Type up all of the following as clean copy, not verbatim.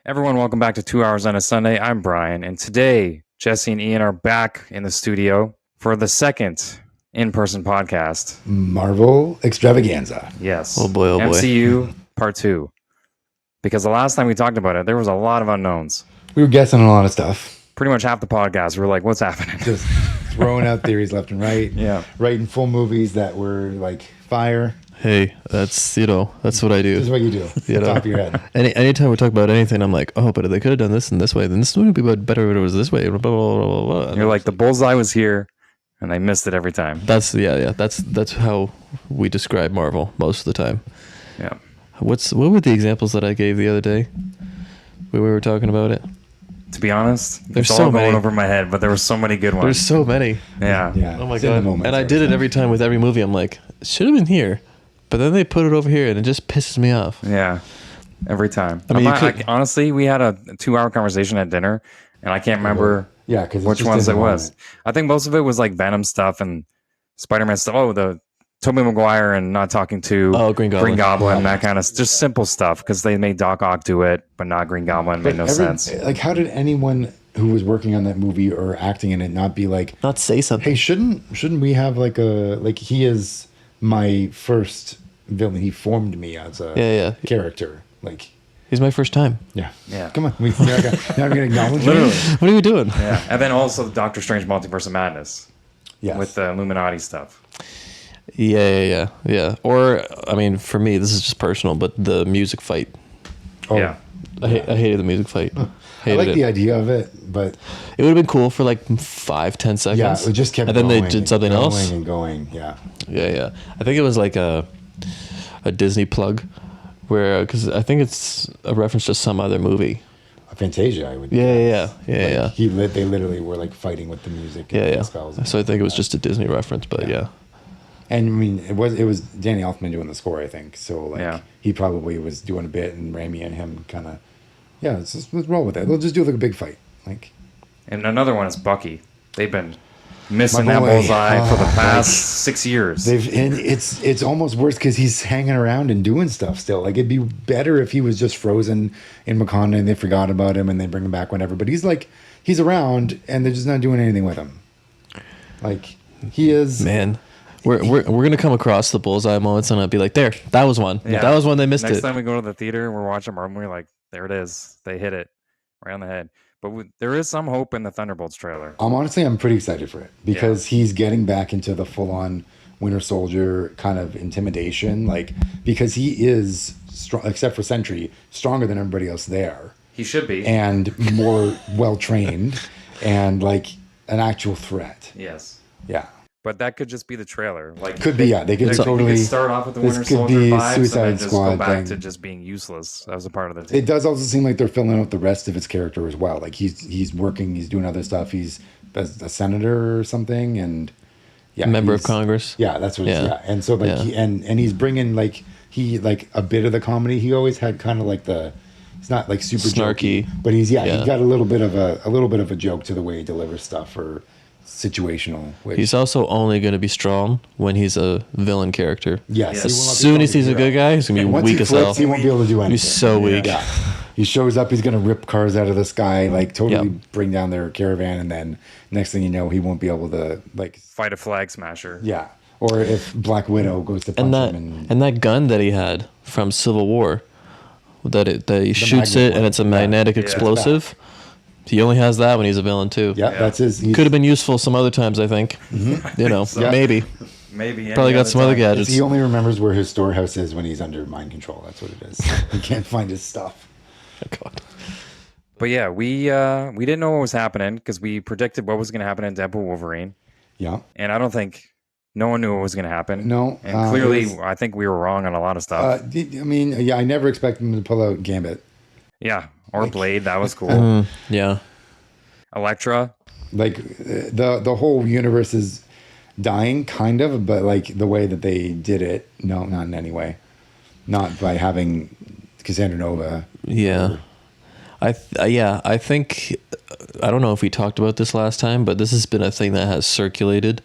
Everyone, welcome back to 2 Hours on a Sunday. I'm Brian, and today Jesse and Ian are back in the studio for the second in-person podcast. Marvel Extravaganza. Yes. Oh boy, MCU Part 2. Because the last time we talked about it, there was a lot of unknowns. We were guessing on a lot of stuff. Pretty much half the podcast, we were like, what's happening? Just throwing out theories left and right. Yeah. Writing full movies that were like fire. Hey, that's what I do. This is what you do. You know? Top of your head. Anytime we talk about anything, I'm like, oh, but they could have done this in this way. Then this would be better if it was this way. Blah, blah, blah, blah, blah. You're like, the bullseye was here, and they missed it every time. That's That's how we describe Marvel most of the time. Yeah. What were the examples that I gave the other day? We were talking about it. To be honest, There's it's so all going many. over my head, but there were so many good ones. There's so many. Yeah. Yeah. Oh my it's in the god! moment And I sort did of it every time with every movie. I'm like, it should have been here, but then they put it over here, and it just pisses me off. Yeah, every time. I mean, honestly, we had a 2-hour conversation at dinner, and I can't remember Yeah, because which ones it was. I think most of it was like Venom stuff and Spider-Man stuff. Oh, the Tobey Maguire and not talking to Green Goblin. that kind of just simple stuff because they made Doc Ock do it, but not Green Goblin. Made no sense. Like, how did anyone who was working on that movie or acting in it not be like, Not say something. hey, shouldn't we have like he is my first villain. He formed me as a character. Like, He's my first time. yeah. Yeah. Come on. Now I'm going to acknowledge Literally. you. What are you doing? Yeah, and then also Doctor Strange Multiverse of Madness Yes. with the Illuminati stuff. Yeah. Or, I mean, for me, this is just personal, but the music fight. Oh, Yeah. I hated the music fight. I Hated like it. the idea of it, but It would have been cool for like 5-10 seconds. yeah, it just kept and then going they did something and else. going and going. Yeah. Yeah. I think it was like a Disney plug, where because I think it's a reference to some other movie. Fantasia, I would. Yeah. They literally were like fighting with the music. And the spells. So I think it was just a Disney reference, but yeah. And I mean, it was Danny Elfman doing the score, I think. So like, Yeah. he probably was doing a bit, and Raimi and him kind of, let's roll with it. We'll just do like a big fight, like. And another one is Bucky. They've been missing My that boy. bullseye for the past Like, 6 years. And it's almost worse because he's hanging around and doing stuff still. Like, it'd be better if he was just frozen in Wakanda and they forgot about him and they bring him back whenever. But he's around and they're just not doing anything with him. Like, he is. Man, we're gonna come across the bullseye moments and I'll be like, there, that was one. Yeah. That was one they missed Next it. time we go to the theater and we're watching Marvel, we're like, there it is. They hit it right on the head. But there is some hope in the Thunderbolts trailer. I'm pretty excited for it because he's getting back into the full-on Winter Soldier kind of intimidation. Like, because he is strong, except for Sentry, stronger than everybody else there. He should be. And more well-trained and like an actual threat. Yes. Yeah. But that could just be the trailer. Like, Could be, yeah. They could totally start off with the this Winter could Soldier be vibes Suicide and then just go Squad back thing. to just being useless as a part of the team. It does also seem like they're filling out the rest of its character as well. Like, he's working, he's doing other stuff. He's a senator or something, and Member of Congress. Yeah, that's what. Yeah. Yeah, and so like and he's bringing like a bit of the comedy. He always had kind of like it's not like super Snarky. jokey, but he got a little bit of a joke to the way he delivers stuff or situational. Which, He's also only going to be strong when he's a villain character. yes. As soon as he's a good guy, he's going to be Once weak he as hell. flips, he won't be able to do anything. He's so weak. Yeah. He shows up, he's going to rip cars out of the sky, like totally bring down their caravan, and then next thing you know, he won't be able to like Fight a flag smasher. yeah. Or if Black Widow goes to punch him, And that gun that he had from Civil War, that he shoots magnet it and one. it's a magnetic explosive. He only has that when he's a villain too. yeah, that's his. Could have been useful some other times, I think. You know, So. maybe. Maybe. any Probably got other some other time. gadgets. He only remembers where his storehouse is when he's under mind control. That's what it is. He can't find his stuff. God. But yeah, we didn't know what was happening because we predicted what was going to happen in Deadpool Wolverine. Yeah. And I don't think no one knew what was going to happen. No, And clearly, it was- I think we were wrong on a lot of stuff. I mean, yeah, I never expected him to pull out Gambit. Yeah. Or Blade. That was cool. Yeah. Elektra. Like the whole universe is dying, kind of, but like the way that they did it, no, not in any way. Not by having Cassandra Nova. Yeah. I think I don't know if we talked about this last time, but this has been a thing that has circulated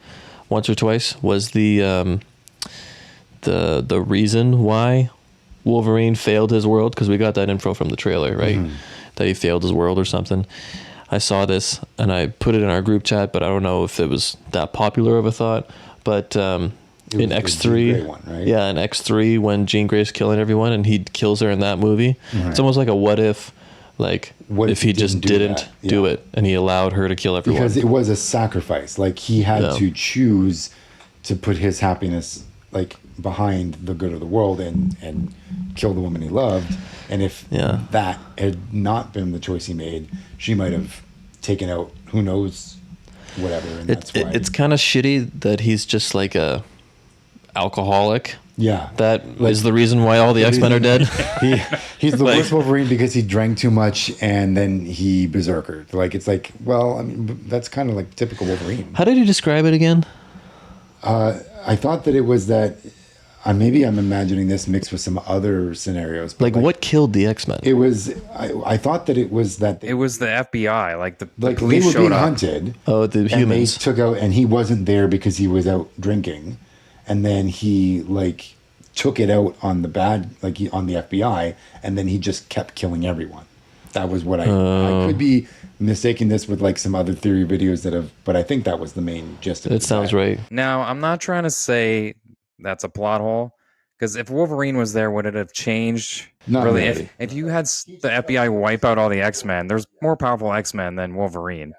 once or twice. Was the reason why Wolverine failed his world, because we got that info from the trailer, right? that he failed his world or something. I saw this and I put it in our group chat, but I don't know if it was that popular of a thought. But in X3, Jean Grey one, right? yeah, in X3 when Jean Grey's killing everyone and he kills her in that movie, it's almost like a what if, like What if he just didn't do it and he allowed her to kill everyone. Because it was a sacrifice. Like he had to choose to put his happiness like behind the good of the world and kill the woman he loved. And if that had not been the choice he made, she might have taken out who knows whatever. And that's why it's kind of shitty that he's just like a alcoholic. Yeah, that is the reason why all the X-Men are dead. He's the worst Wolverine because he drank too much and then he berserkered. Like it's like, well, I mean, that's kind of like typical Wolverine. How did you describe it again? I thought that it was that. Maybe I'm imagining this mixed with some other scenarios. But like what killed the X-Men? It was. I thought that it was that. It was the FBI. Like the like police they were showed being up. hunted. Oh, the humans. They took out, and he wasn't there because he was out drinking, and then he like took it out on the bad, like on the FBI, and then he just kept killing everyone. That was what I could be mistaking this with like some other theory videos that have, but I think that was the main gist of it. It sounds right. Now, I'm not trying to say that's a plot hole, because if Wolverine was there, would it have changed? Not really. If you had the FBI wipe out all the X-Men, there's more powerful X-Men than Wolverine.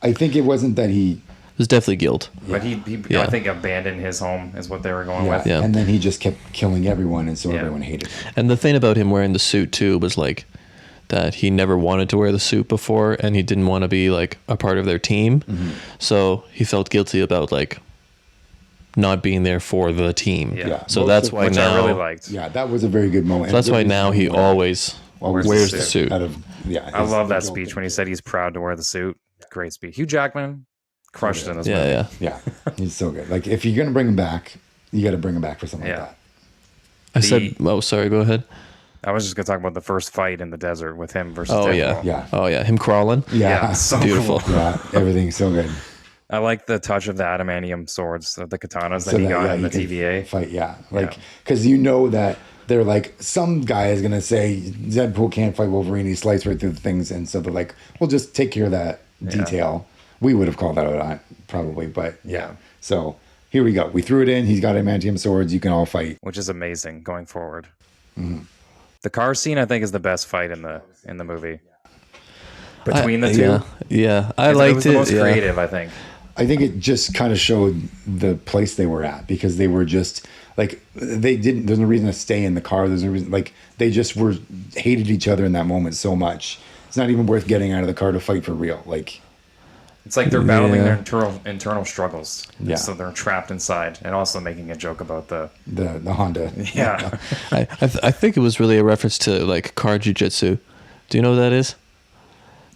I think it wasn't that he. There's definitely guilt. But he I think, abandoned his home is what they were going with. Yeah. And then he just kept killing everyone, and so everyone hated him. And the thing about him wearing the suit too was like that he never wanted to wear the suit before, and he didn't want to be like a part of their team. So he felt guilty about like not being there for the team. Yeah. So that's why Which now I really liked. Yeah, that was a very good moment. So that's why now he always wears the suit. Out of, I love that speech when he said he's proud to wear the suit. Great speech. Hugh Jackman crushed in this movie. Yeah, he's so good. Like if you're gonna bring him back, you got to bring him back for something like that. I said, oh, sorry, go ahead. I was just gonna talk about the first fight in the desert with him versus Oh Deadpool. yeah, oh yeah, him crawling. Yeah, so beautiful. cool. Yeah, everything's so good. I like the touch of the adamantium swords, the katanas that he got in the TVA fight. Yeah, like because you know that they're like some guy is gonna say Deadpool can't fight Wolverine. He sliced right through the things, and so they're like, we'll just take care of that detail. We would have called that out probably, but yeah. So here we go. We threw it in. He's got adamantium swords. You can all fight, which is amazing going forward. The car scene, I think, is the best fight in the movie. Between the two, I liked it. It was the most creative, I think. I think it just kind of showed the place they were at because they were just like they didn't. There's no reason to stay in the car. There's no reason. Like they just hated each other in that moment so much. It's not even worth getting out of the car to fight for real. Like it's like they're battling their internal struggles. Yeah. So they're trapped inside, and also making a joke about the Honda. Yeah. I think it was really a reference to like car jiu-jitsu. Do you know what that is?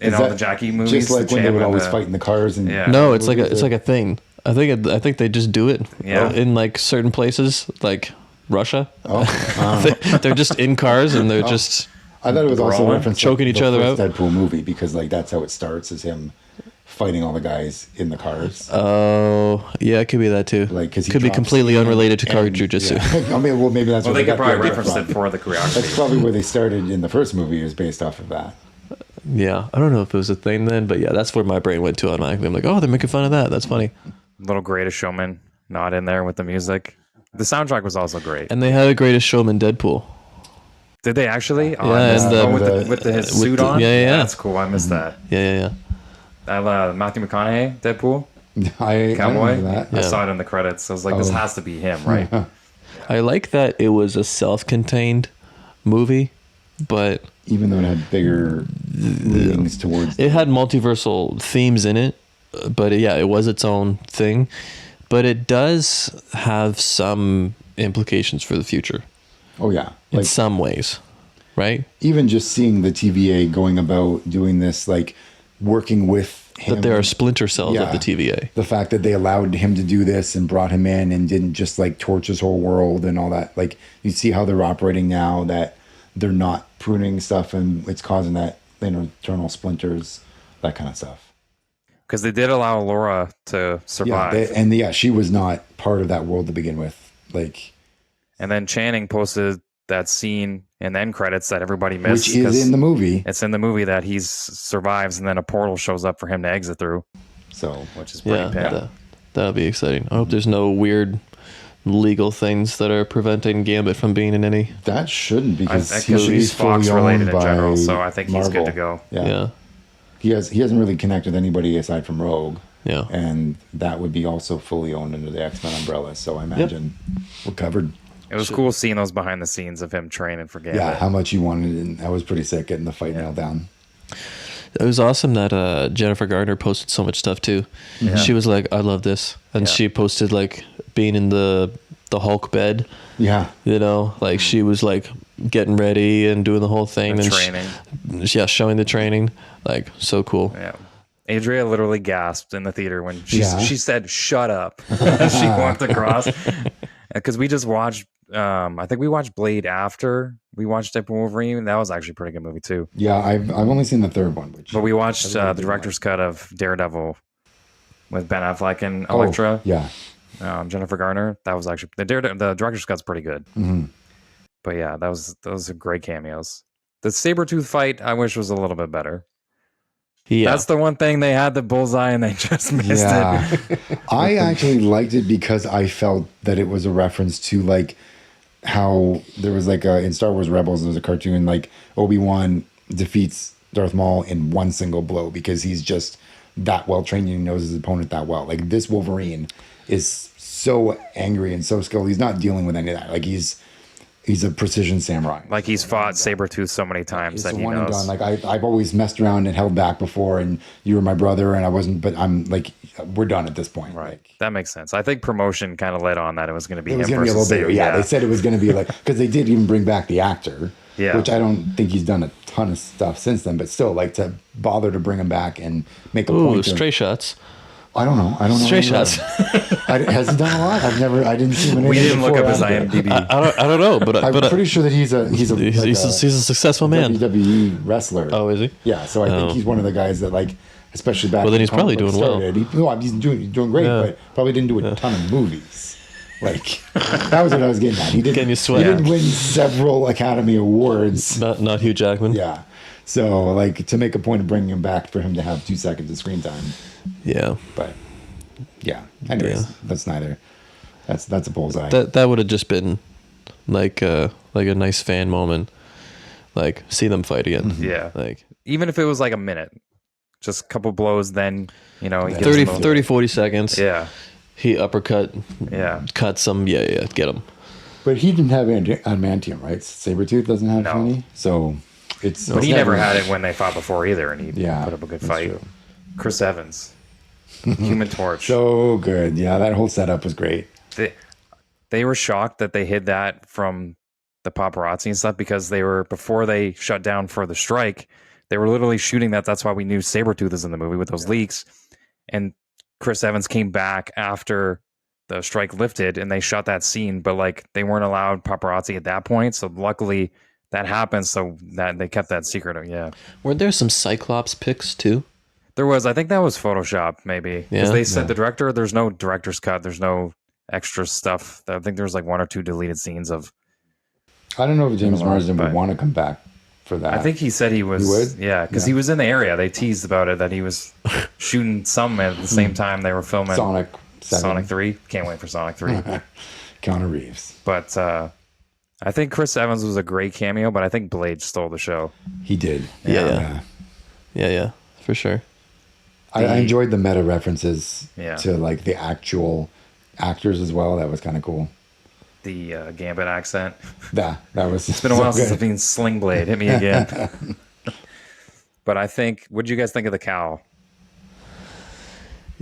In all the Jackie movies, just like when they would always fight in the cars and no, it's like a thing. I think they just do it in like certain places, like Russia. They're just in cars and they're just. I thought it was also a reference choking each other out. Deadpool movie because like that's how it starts is him fighting all the guys in the cars. Oh yeah, it could be that too. Like because could be completely unrelated to car jiu-jitsu. I mean, well maybe that's well what they could probably reference it for the choreography. That's probably where they started in the first movie. Is based off of that. Yeah, I don't know if it was a thing then, but yeah, that's where my brain went to automatically. I'm like, oh, they're making fun of that. That's funny. Little Greatest Showman not in there with the music. The soundtrack was also great. And they had a Greatest Showman Deadpool. Did they actually? With his suit on? Yeah. That's cool. I missed that. Yeah. Matthew McConaughey, Deadpool. Cowboy. I saw it in the credits. I was like, this has to be him, right? I like that it was a self-contained movie, but even though it had bigger leanings towards it had multiversal themes in it, but it was its own thing. But it does have some implications for the future. Oh yeah, in some ways, right? Even just seeing the TVA going about doing this, like working with him. That there are splinter cells of the TVA. The fact that they allowed him to do this and brought him in and didn't just like torch his whole world and all that. Like you see how they're operating now, that they're not pruning stuff and it's causing that internal splinters, that kind of stuff. Because they did allow Laura to survive. She was not part of that world to begin with. Like, and then Channing posted that scene and end credits that everybody missed. Which is in the movie. It's in the movie that he survives, and then a portal shows up for him to exit through. So, which is pretty that'll be exciting. I hope there's no weird legal things that are preventing Gambit from being in any. That shouldn't, because he's Fox related in general, so I think Marvel. He's good to go. Yeah. He hasn't really connected with anybody aside from Rogue. Yeah. And that would be also fully owned under the X-Men umbrella. So I imagine we're covered. It was cool seeing those behind the scenes of him training for Gambit. Yeah, how much you wanted, and that was pretty sick getting the fight nailed down. It was awesome that Jennifer Garner posted so much stuff too. Yeah. She was like, "I love this," and she posted like being in the Hulk bed. Yeah, you know, like she was like getting ready and doing the whole thing and training. Showing the training, like so cool. Yeah. Adria literally gasped in the theater when she said, "Shut up." As she walked across, because we just watched. I think we watched Blade after we watched Deadpool and Wolverine, and that was actually a pretty good movie too. Yeah, I've only seen the third one, but we watched the director's cut of Daredevil with Ben Affleck and Elektra. Yeah, Jennifer Garner. That was actually the director's cut's pretty good. Mm-hmm. But yeah, those are great cameos. The Sabretooth fight, I wish was a little bit better. Yeah. That's the one thing they had the bullseye and they just missed it. I actually liked it because I felt that it was a reference to like how there was like in Star Wars Rebels, there was a cartoon like Obi-Wan defeats Darth Maul in one single blow because he's just that well trained and he knows his opponent that well. Like this Wolverine is so angry and so skilled. He's not dealing with any of that. Like he's a precision samurai. Like he's fought Sabretooth so many times that he knows. And done. Like I've always messed around and held back before, and you were my brother and I wasn't, but I'm like, we're done at this point. Right. Like, that makes sense. I think promotion kind of led on that it was going to be him. It was going to be a little bit. Yeah, they said it was going to be like, because they did even bring back the actor, which I don't think he's done a ton of stuff since then, but still like to bother to bring him back and make a point. Stray shots. I don't know. Stray shots. Has he done a lot? I didn't see him in. We didn't look up his IMDb. I don't know, but I'm pretty sure that he's a successful man. WWE wrestler. Oh, is he? Yeah. So I think he's one of the guys that like, especially back. Well, then he's probably doing well. He's doing great, but probably didn't do a ton of movies. Like that was what I was getting at. He didn't win several Academy Awards. Not Hugh Jackman. Yeah. So like to make a point of bringing him back for him to have 2 seconds of screen time. Yeah. But yeah. Anyways, that's neither. That's a bullseye. That would have just been like a nice fan moment. Like see them fight again. Mm-hmm. Yeah. Like even if it was like a minute. Just a couple blows, then he 30, 40 seconds. Yeah. He uppercut. Yeah. Cut some. Yeah. Get him. But he didn't have adamantium, right? Sabretooth doesn't have any. So it's. But he never had it when they fought before either, and he put up a good fight. True. Chris Evans, Human Torch. So good. Yeah, that whole setup was great. They were shocked that they hid that from the paparazzi and stuff because before they shut down for the strike, they were literally shooting that. That's why we knew Sabretooth is in the movie with those leaks. And Chris Evans came back after the strike lifted and they shot that scene, but like they weren't allowed paparazzi at that point. So luckily that happened. So that they kept that secret. Yeah. Weren't there some Cyclops pics too? There was. I think that was Photoshop maybe. Because they said the director, there's no director's cut. There's no extra stuff. I think there's like 1 or 2 deleted scenes of. I don't know if James Marsden would want to come back for that. I think he said he was. He would? Yeah, because he was in the area. They teased about it that he was shooting some at the same time they were filming Sonic 3. Can't wait for Sonic 3. Keanu Reeves. But I think Chris Evans was a great cameo, but I think Blade stole the show. He did. Yeah, for sure. I enjoyed the meta references to like the actual actors as well. That was kind of cool. The Gambit accent. That was. It's been a while since I've been Sling Blade. Hit me again. But I think, what did you guys think of the cowl?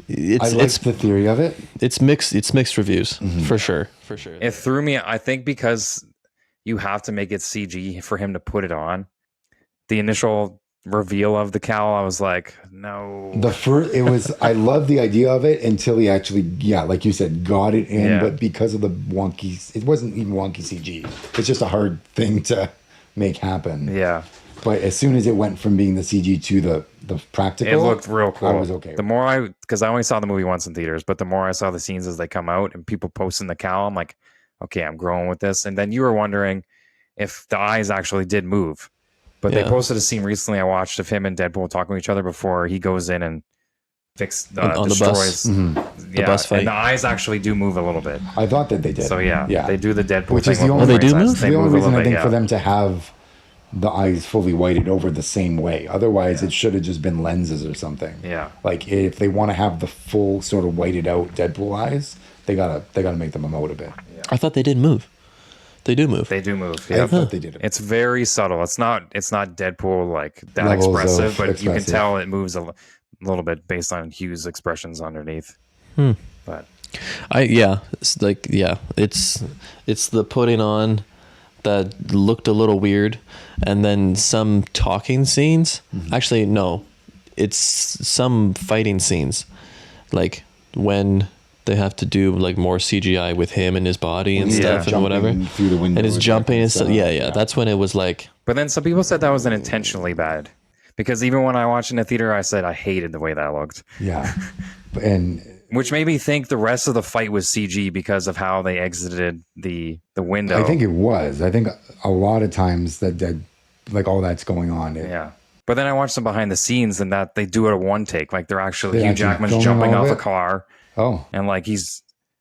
I liked the theory of it. It's mixed. It's mixed reviews for sure. It threw me. I think because you have to make it CG for him to put it on. The initial reveal of the cowl, I was like, no. I love the idea of it until he actually, like you said, got it in. But because of the wonky, it wasn't even wonky CG. It's just a hard thing to make happen. Yeah. But as soon as it went from being the CG to the practical, it looked real cool. I was okay. The more because I only saw the movie once in theaters, but the more I saw the scenes as they come out and people posting the cowl, I'm like, okay, I'm growing with this. And then you were wondering if the eyes actually did move. But they Yeah. posted a scene recently I watched of him and Deadpool talking to each other before he goes in and On the bus. destroys The bus fight. and the eyes actually do move a little bit. I thought that they did. So they do the Deadpool Which thing. is the with only, they do Wolverine's eyes. move? They the only move a reason little I think bit, for them to have the eyes fully whited over the same way. Otherwise, it should have just been lenses or something. Yeah. Like if they want to have the full sort of whited out Deadpool eyes, they gotta make them emote a bit. I thought they didn't move. They do move. They do move. I Yeah. thought they did it. It's very subtle. It's not Deadpool like that Levels expressive, of but you can expressive. tell it moves a little bit based on Hugh's expressions underneath. But It's like it's the putting on that looked a little weird, and then some talking scenes. Actually, no, it's some fighting scenes, like when they have to do like more CGI with him and his body and Yeah. stuff and Jumping whatever, through the window and his and jumping and stuff. stuff. Yeah, that's when it was like, But then some people said that wasn't intentionally bad. Because even when I watched in the theater, I said I hated the way that looked. Yeah, and Which made me think the rest of the fight was CG because of how they exited the window. I think it was. I think a lot of times that like all that's going on. Yeah. But then I watched some behind the scenes and that they do it at one take. Like they're actually, They Hugh actually Jackman's filming jumping all off of a it? car Oh, and like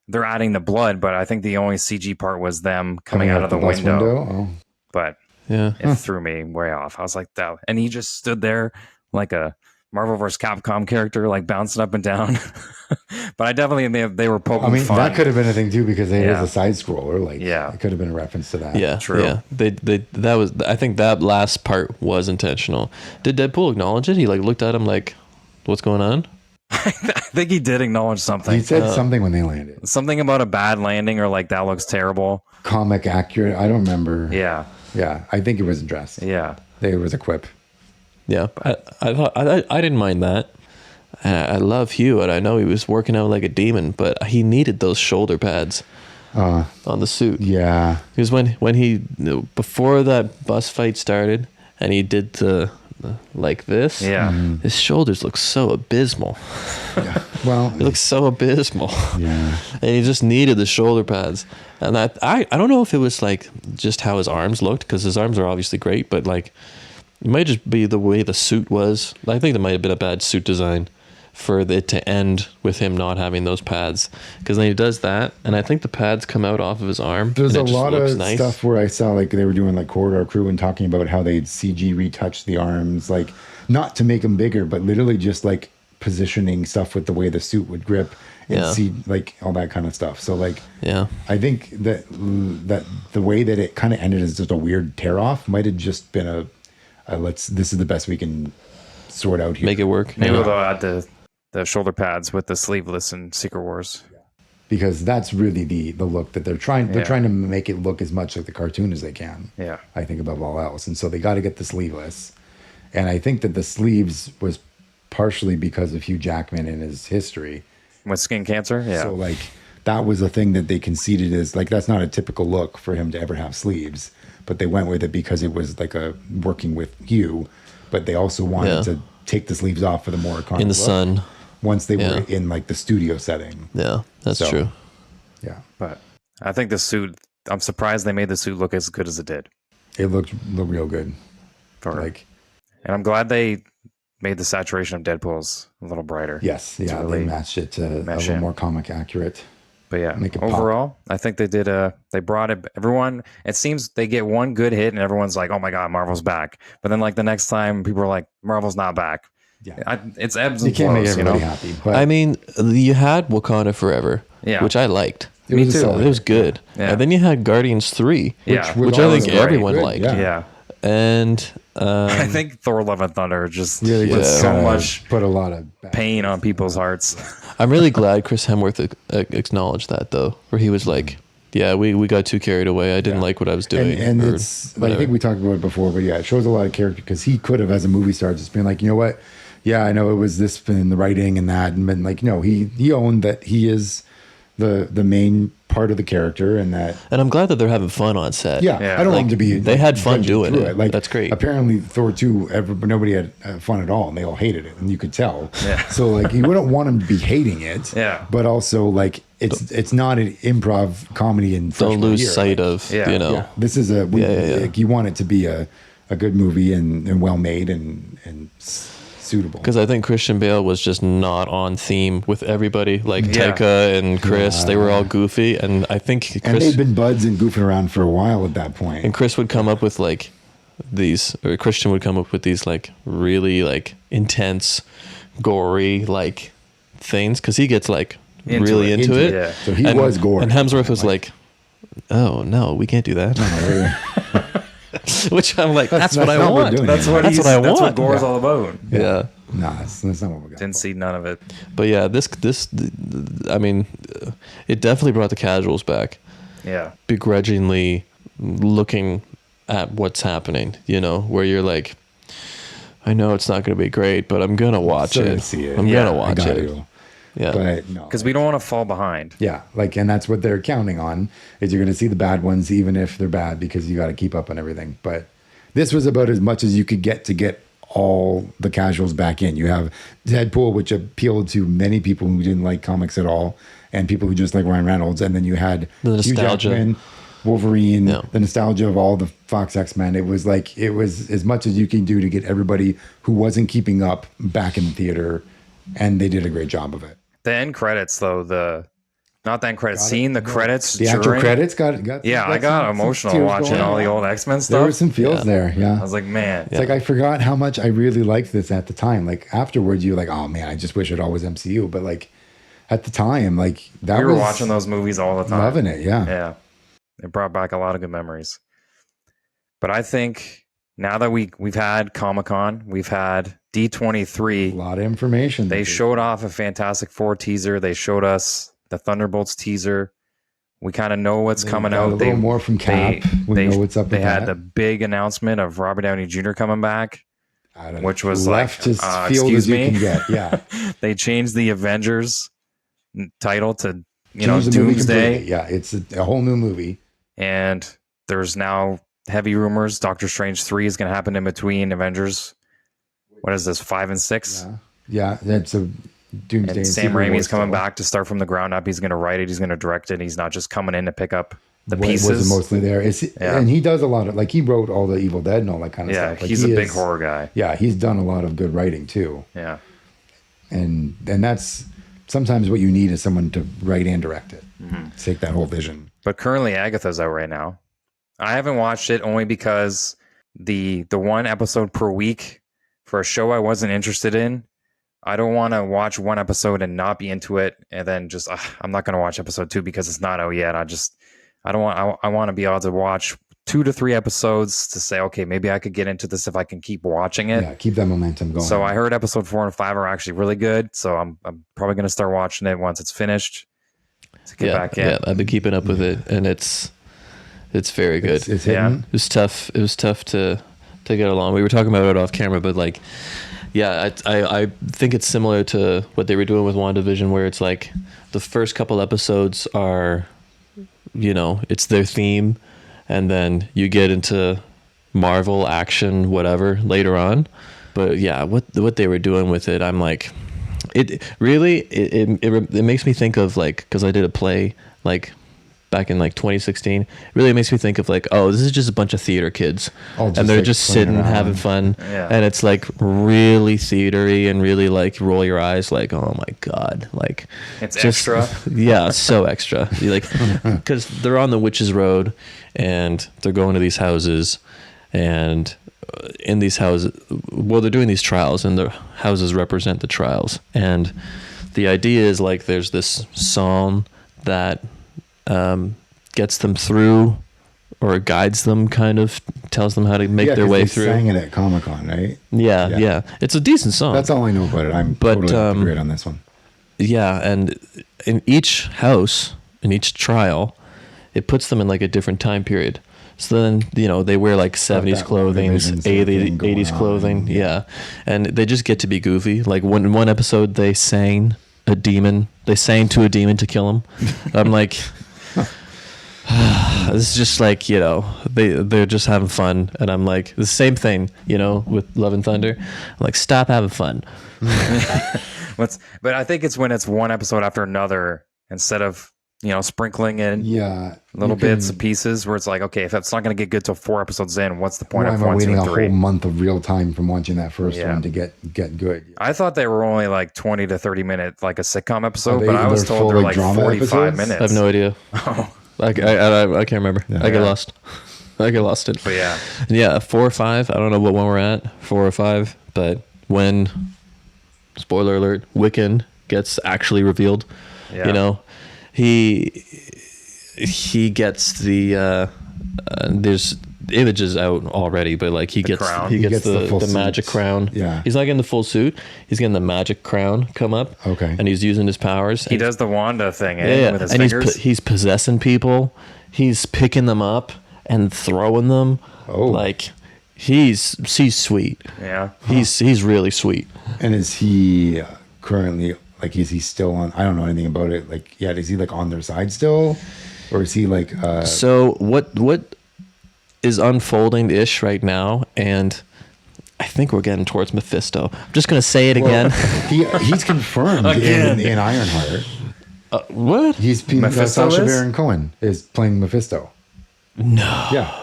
they're adding the blood, but I think the only CG part was them coming out of the bus window. Oh, But yeah, it threw me way off. I was like, that. And he just stood there like a Marvel vs. Capcom character, like bouncing up and down. But I definitely, they were poking I mean, fun. that could have been a thing too because it Yeah. is a side scroller. Like, Yeah. it could have been a reference to that. yeah, True. Yeah, that was. I think that last part was intentional. Did Deadpool acknowledge it? He like looked at him like, "What's going on?" I think he did acknowledge something. He said something when they landed. Something about a bad landing or like that looks terrible. Comic accurate. I don't remember. Yeah. Yeah, I think it was addressed. Yeah. There was a quip. Yeah, I thought I didn't mind that. I love Hugh, and I know he was working out like a demon, but he needed those shoulder pads on the suit. Yeah. Because when he before that bus fight started, and he did the like this, Yeah. his shoulders look so abysmal. Yeah. Well, It looks so abysmal. yeah. And he just needed the shoulder pads. And I don't know if it was like just how his arms looked, because his arms are obviously great, but like it might just be the way the suit was. I think there might have been a bad suit design for it to end with him not having those pads, because then he does that, and I think the pads come out off of his arm. There's and a it just lot looks of nice. stuff where I saw like they were doing like Corridor Crew and talking about how they'd CG retouch the arms, like not to make them bigger, but literally just like positioning stuff with the way the suit would grip and Yeah. see like all that kind of stuff. So like, Yeah, I think that the way that it kind of ended as just a weird tear off might have just been a this is the best we can sort out here. make it work. Maybe Yeah. they'll add the shoulder pads with the sleeveless in Secret Wars. Because that's really the look that they're trying. They're Yeah. trying to make it look as much like the cartoon as they can. Yeah. I think above all else, and so they got to get the sleeveless. And I think that the sleeves was partially because of Hugh Jackman and his history. With skin cancer? Yeah. So like that was a thing that they conceded as like that's not a typical look for him to ever have sleeves, but they went with it because it was like a working with Hugh, but they also wanted Yeah. to take the sleeves off for the more iconic In the look sun. once they Yeah. were in like the studio setting. Yeah, that's So- true. Yeah, But I think the suit, I'm surprised they made the suit look as good as it did. it looked real good. Like And I'm glad they made the saturation of Deadpool's a little brighter. yes, yeah, really they matched it to a mesh little in. more comic accurate. But yeah, Make it pop. overall, I think they did they brought it, everyone, it seems they get one good hit and everyone's like, oh my God, Marvel's back. But then like the next time people are like, Marvel's not back. Yeah, It's ebbs you and can't make flows, everybody happy, but I mean, you had Wakanda Forever, Yeah. which I liked. it me was a too. solid It was hit. good. Yeah. And then you had Guardians 3, Yeah. was which I always think great. everyone Good, liked. yeah. Yeah. And I think Thor Love and Thunder just Really put just so kinda much put a lot of bad pain on people's hearts. I'm really glad Chris Hemsworth acknowledged that, though, where he was like, yeah, we got too carried away. I didn't like what I was doing. And or it's I whatever. think we talked about it before, but yeah, it shows a lot of character because he could have, as a movie star, just been like, you know what? Yeah, I know it was this in the writing and that, and been like, no, he owned that he is the main part of the character, and that And I'm glad that they're having fun on set. yeah, Yeah. I don't Like, want them to be. they had fun judging doing through it. Like That's great. Apparently, Thor 2, nobody had fun at all, and they all hated it, and you could tell. Yeah. So like, you wouldn't want them to be hating it. Yeah. But also like, it's not an improv comedy in Don't freshman lose year. sight Like, of, Yeah. you know. yeah, this is like, you want it to be a good movie and well made and suitable. Because I think Christian Bale was just not on theme with everybody. Like Yeah. Taika and Chris, they were all goofy, and I think And Chris they'd been buds and goofing around for a while at that point. and Chris would come up with like these, or Christian would come up with these like really like intense, gory like things, because he gets like really into it. Yeah. So he and, was gory. And Hemsworth was like, "Oh no, we can't do that." Which I'm like, that's what I not what we're want. doing That's here. what That's I That's what want. Gore's all about. Yeah. Nah, that's not what we got. Didn't see none of it. But yeah, I mean, it definitely brought the casuals back, Yeah. begrudgingly looking at what's happening, you know, where you're like, I know it's not going to be great, but I'm going to watch Still gonna it. see it. I'm Yeah, going to I watch got it. to. Yeah. But no. Because we don't want to fall behind. Yeah, like, and that's what they're counting on, is you're going to see the bad ones, even if they're bad, because you got to keep up on everything. But this was about as much as you could get to get all the casuals back in. You have Deadpool, which appealed to many people who didn't like comics at all, and people who just like Ryan Reynolds. And then you had The Hugh nostalgia. Jackman, Wolverine, Yeah. the nostalgia of all the Fox X-Men. It was as much as you can do to get everybody who wasn't keeping up back in the theater, and they did a great job of it. The end credits, though, not the end credits, seeing the credits. The actual during- credits got Yeah, I got some emotional tears watching going. all the old X-Men There were stuff. some feels Yeah. there, I yeah. was like, man. It's like I forgot how much I really liked this at the time. Like afterwards, you're like, oh man, I just wish it all was MCU. But like at the time, like that We were was watching those movies all the time. loving it. Yeah, Yeah. It brought back a lot of good memories. But I think now that we've had Comic-Con, we've had a D23, lot of information. they showed off a Fantastic Four teaser. They showed us the Thunderbolts teaser. We kind of know what's coming got out. a little more from Cap. We know what's up They with had that. the big announcement of Robert Downey Jr. coming back. I don't which know, was left like, as field excuse as you me? can get. Yeah, They changed the Avengers title to Change the movie Doomsday. completely. Yeah, it's a whole new movie. And there's now heavy rumors Doctor Strange 3 is going to happen in between Avengers. What is this, 5 and 6? Yeah, that's a Doomsday. And Sam Secret War Raimi's coming still. back to start from the ground up. He's going to write it. He's going to direct it. He's not just coming in to pick up the Was pieces. mostly there. Yeah. And he does a lot of, like, he wrote all the Evil Dead and all that kind of Yeah, stuff. Like, he's a he big is- horror guy. Yeah, he's done a lot of good writing too. Yeah. And that's sometimes what you need is someone to write and direct it. Mm-hmm. Take that whole vision. But currently Agatha's out right now. I haven't watched it only because the one episode per week for a show I wasn't interested in. I don't want to watch one episode and not be into it, and then just I'm not going to watch episode 2 because it's not out yet. I want to be able to watch 2 to 3 episodes to say, okay, maybe I could get into this if I can keep watching it. Yeah, keep that momentum going. So I heard episode 4 and 5 are actually really good. So I'm probably going to start watching it once it's finished to get back in. Yeah, I've been keeping up with it, and it's very good. It's Yeah. hidden. It was tough. It was tough to get along. We were talking about it off camera, but like, yeah, I think it's similar to what they were doing with WandaVision, where it's like the first couple episodes are, it's their theme, and then you get into Marvel action, whatever, later on. But yeah, what they were doing with it, I'm like, it really it makes me think of like, because I did a play like back in like 2016. It really makes me think of like, oh, this is just a bunch of theater kids, All just, and they're like, just playing sitting around. having fun, Yeah. and it's like really theatery and really like roll your eyes like, oh my god, like It's extra. yeah, so extra. You like, because they're on the Witch's Road and they're going to these houses, and in these houses, well, they're doing these trials, and the houses represent the trials. And the idea is like there's this psalm that gets them through, or guides them, kind of tells them how to make their 'cause way they through. sang it at Comic-Con, right? Yeah, Yeah. yeah, it's a decent song. That's all I know about it. I'm But, totally up to grade on this one. Yeah, and in each house, in each trial, it puts them in like a different time period. So then, they wear like 70s that clothing, division sort of thing going 80s on. clothing. Yeah. And they just get to be goofy. Like in one episode, they sang to a demon to kill him. I'm like, It's just like, you know, they're just having fun, and I'm like, the same thing, you know, with Love and Thunder. I'm like, stop having fun. But I think it's when it's one episode after another instead of, you know, sprinkling in little bits and pieces where it's like, okay, if it's not going to get good till 4 episodes in, what's the point Why of am I 1, 2, waiting and a 3? whole month of real time from watching that first one to get good? I thought they were only like 20 to 30 minute, like a sitcom episode, Are but I was they're told full, they're like, like drama 45 episodes? minutes. I have no idea. I can't remember. I get lost. I get lost it. But yeah. Yeah, 4 or 5. I don't know what one we're at, 4 or 5. But when, spoiler alert, Wiccan gets actually revealed, you know, he gets the there's images out already, but like he gets the magic crown. Yeah, he's not getting the full suit. He's getting the magic crown come up. Okay, and he's using his powers. He does the Wanda thing, with his and fingers. he's possessing people. He's picking them up and throwing them. Oh, like he's sweet. Yeah, he's really sweet. And is he currently, like, is he still on? I don't know anything about it. Like, yeah, is he like on their side still, or is he like? So what is unfolding ish right now, and I think we're getting towards Mephisto. I'm just gonna say it again. He's confirmed in Ironheart. What? He's Mephisto Sacha is? Baron Cohen is playing Mephisto. No. Yeah.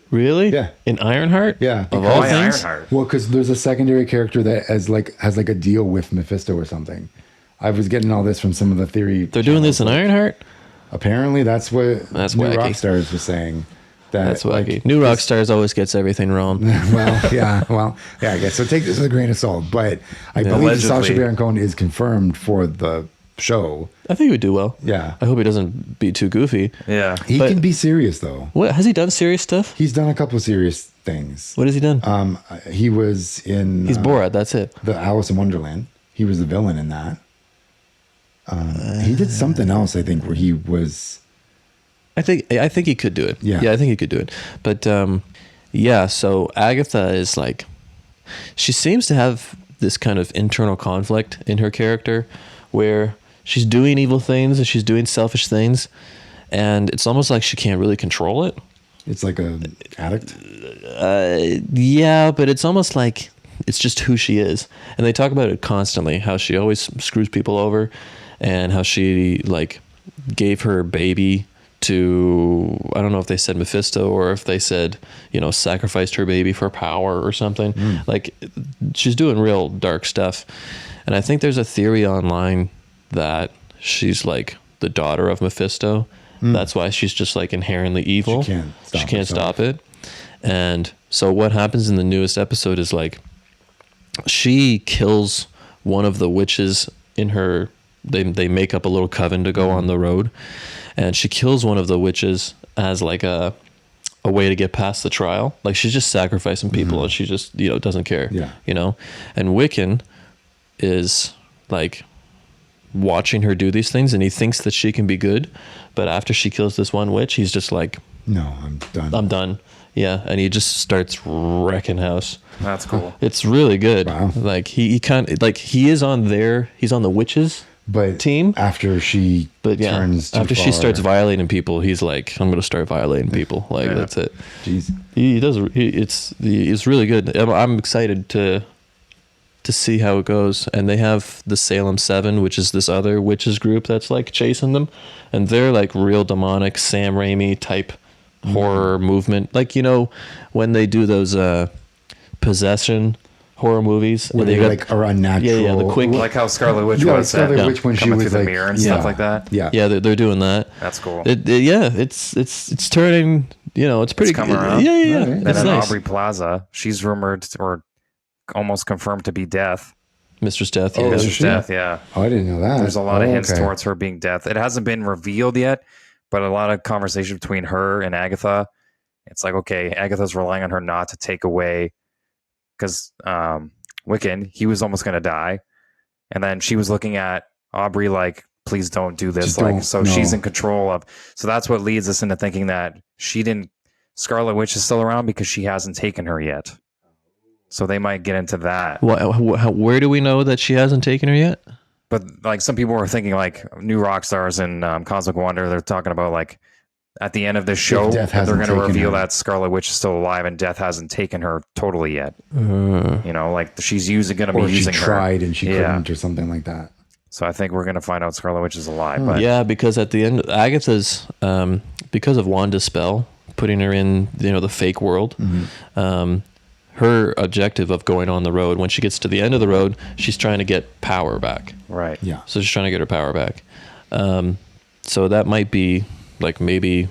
Really? Yeah. In Ironheart? Yeah. Of all Why things? Ironheart? Well, because there's a secondary character that has like a deal with Mephisto or something. I was getting all this from some of the theory. They're doing this in Ironheart? Apparently, that's what That's New wacky. Rockstars was saying. That's wacky. New Rockstars always gets everything wrong. yeah, I guess so. Take this with a grain of salt, but I believe Allegedly. Sacha Baron Cohen is confirmed for the show. I think he would do well. Yeah, I hope he doesn't be too goofy. Yeah. he But- can be serious though. What has he done? Serious stuff? He's done a couple of serious things. What has he done? He was in. He's Borat. That's it. The Alice in Wonderland. He was the villain in that. He did something else, I think, where he was. I think he could do it. Yeah. I think he could do it. But yeah, so Agatha is like, she seems to have this kind of internal conflict in her character where she's doing evil things and she's doing selfish things, and it's almost like she can't really control it. It's like a addict. Yeah, but it's almost like it's just who she is. And they talk about it constantly, how she always screws people over and how she like gave her baby to, I don't know if they said Mephisto or if they said, you know, sacrificed her baby for power or something. Like she's doing real dark stuff. And I think there's a theory online that she's like the daughter of Mephisto. That's why she's just like inherently evil. She can't stop it. And so what happens in the newest episode is like she kills one of the witches in her, they make up a little coven to go on the road, and she kills one of the witches as like a way to get past the trial. Like she's just sacrificing people and she just, you know, doesn't care. Yeah. You know? And Wiccan is like watching her do these things, and he thinks that she can be good, but after she kills this one witch, he's just like, No, I'm done. I'm done. Yeah, and he just starts wrecking house. That's cool. It's really good. Wow. Like he kind of like he's on the witches But team. after she But yeah, turns too after she far- starts violating people, he's like, I'm gonna start violating people. Like that's it. Jeez. He does. It's really good. I'm excited to see how it goes. And they have the Salem 7, which is this other witches group that's like chasing them, and they're like real demonic Sam Raimi type horror movement. Like, you know, when they do those possession horror movies, Where and they like are unnatural. Yeah, the quick- Like how Scarlet Witch Yeah, like was Scarlet Witch when she coming was through the like, mirror and yeah. stuff like that. Yeah. yeah, they're doing that. That's cool. Yeah, it's turning. You know, it's pretty. coming around. Yeah. Right. Then It's in nice. Aubrey Plaza, she's rumored or almost confirmed to be Death. Mistress Death. Oh, Yeah. is Mistress she? Death, yeah. Oh, I didn't know that. There's a lot of hints okay. towards her being Death. It hasn't been revealed yet, but a lot of conversation between her and Agatha. It's like, okay, Agatha's relying on her not to take away, because Wiccan, he was almost going to die. And then she was looking at Aubrey like, please don't do this. Just Like, don't, so no. she's in control of. So that's what leads us into thinking that Scarlet Witch is still around because she hasn't taken her yet. So they might get into that. Where do we know that she hasn't taken her yet? But like some people were thinking like new rock stars in Cosmic Wonder. They're talking about like at the end of this show, Death they're hasn't going to taken reveal her. that Scarlet Witch is still alive and Death hasn't taken her totally yet. You know, like she's going to be Or she using her. tried and she Yeah. couldn't, or something like that. So I think we're going to find out Scarlet Witch is alive. But Yeah, because at the end, Agatha's because of Wanda's spell, putting her in the fake world. Her objective of going on the road, when she gets to the end of the road, she's trying to get power back. right. Yeah. So she's trying to get her power back. So that might be like maybe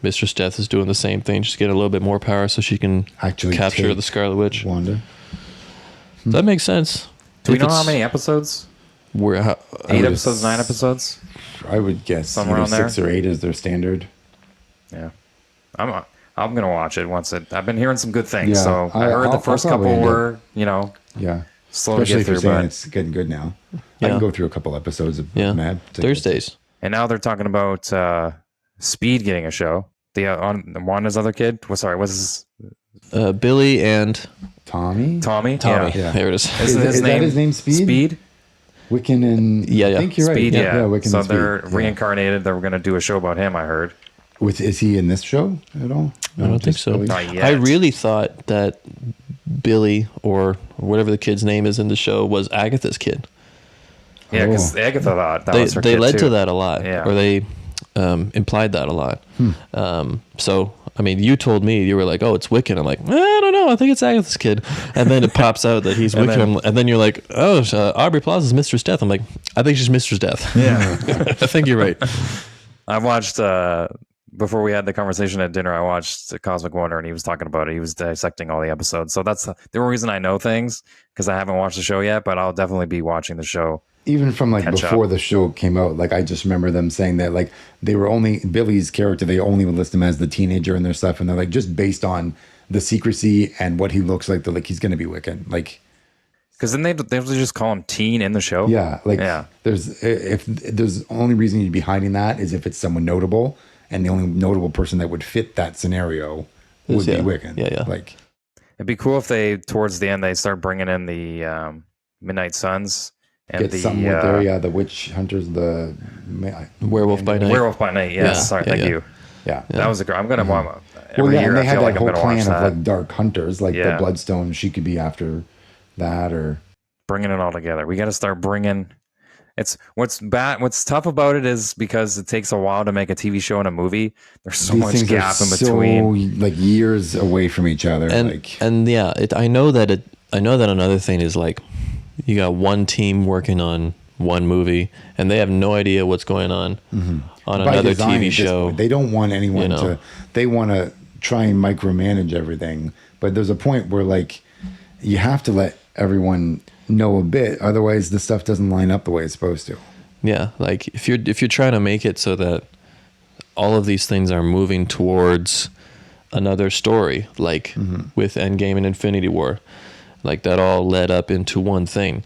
Mistress Death is doing the same thing, just get a little bit more power so she can Actually capture take the Scarlet Witch. Wanda. That makes sense. Do we If know it's- how many episodes? We're, 8 would- episodes, 9 episodes? I would guess Somewhere either on there. 6 or 8 is their standard. Yeah. I'm going to watch it once it. I've been hearing some good things. Yeah, so I heard the I'll first probably couple end up- were, Yeah. slow to Especially get if you're through. saying But, it's getting good now. I Yeah. can go through a couple episodes of Mad. Thursdays. and now they're talking about Speed getting a show. The on Wanda's other kid. What's his Billy and Tommy? Tommy. Yeah. There it is. Isn't Is that his name, Speed? Speed. Wiccan and... Yeah, yeah. I think you're right. Speed. Yeah. Wiccan So and Speed. they're Yeah. reincarnated. They're going to do a show about him. I heard. Is he in this show at all? I don't think just so. Billy? Not yet. I really thought that Billy or whatever the kid's name is in the show was Agatha's kid. Yeah, because Oh. Agatha thought that They was her they kid led too. to that a lot, Yeah. or they implied that a lot. So I mean, you told me, you were like, "Oh, it's Wiccan." I'm like, I don't know. I think it's Agatha's kid. And then it pops out that he's And Wiccan, and then you're like, "Oh, Aubrey Plaza's Mistress Death." I'm like, I think she's Mistress Death. Yeah. I think you're right. I watched before we had the conversation at dinner. I watched Cosmic Wonder, and he was talking about it. He was dissecting all the episodes. So that's the only reason I know things, because I haven't watched the show yet. But I'll definitely be watching the show. Even from like Catch before up. the show came out, like I just remember them saying that like they were only Billy's character, they only would list him as the teenager and their stuff, and they're like just based on the secrecy and what he looks like, they're like he's gonna be Wiccan. Like Because then they just call him teen in the show. yeah, like Yeah. there's the only reason you'd be hiding that is if it's someone notable, and the only notable person that would fit that scenario would Yeah. be Wiccan. Yeah, yeah. Like It'd be cool if they towards the end they start bringing in the Midnight Suns and get the something with there, the witch hunters, the Werewolf by Night. Werewolf by Night. Yes, Yeah, sorry, yeah, thank yeah. you. Yeah. That was a great. I'm gonna want Well, every yeah, year. and they I had feel that like I'm whole gonna watch plan of that. like dark hunters, like Yeah. the Bloodstone. She could be after that, or Bringing it all together. We got to start bringing. It's what's bad. What's tough about it is because it takes a while to make a TV show and a movie. There's so these much things gap are in between. so like years away from each other. And like and yeah, I know that another thing is like you got one team working on one movie and they have no idea what's going on on by another design, TV at this show. point, they don't want anyone you know. to. They want to try and micromanage everything, but there's a point where like you have to let everyone know a bit, otherwise the stuff doesn't line up the way it's supposed to. Yeah, like if you're trying to make it so that all of these things are moving towards another story, like with Endgame and Infinity War, like that all led up into one thing.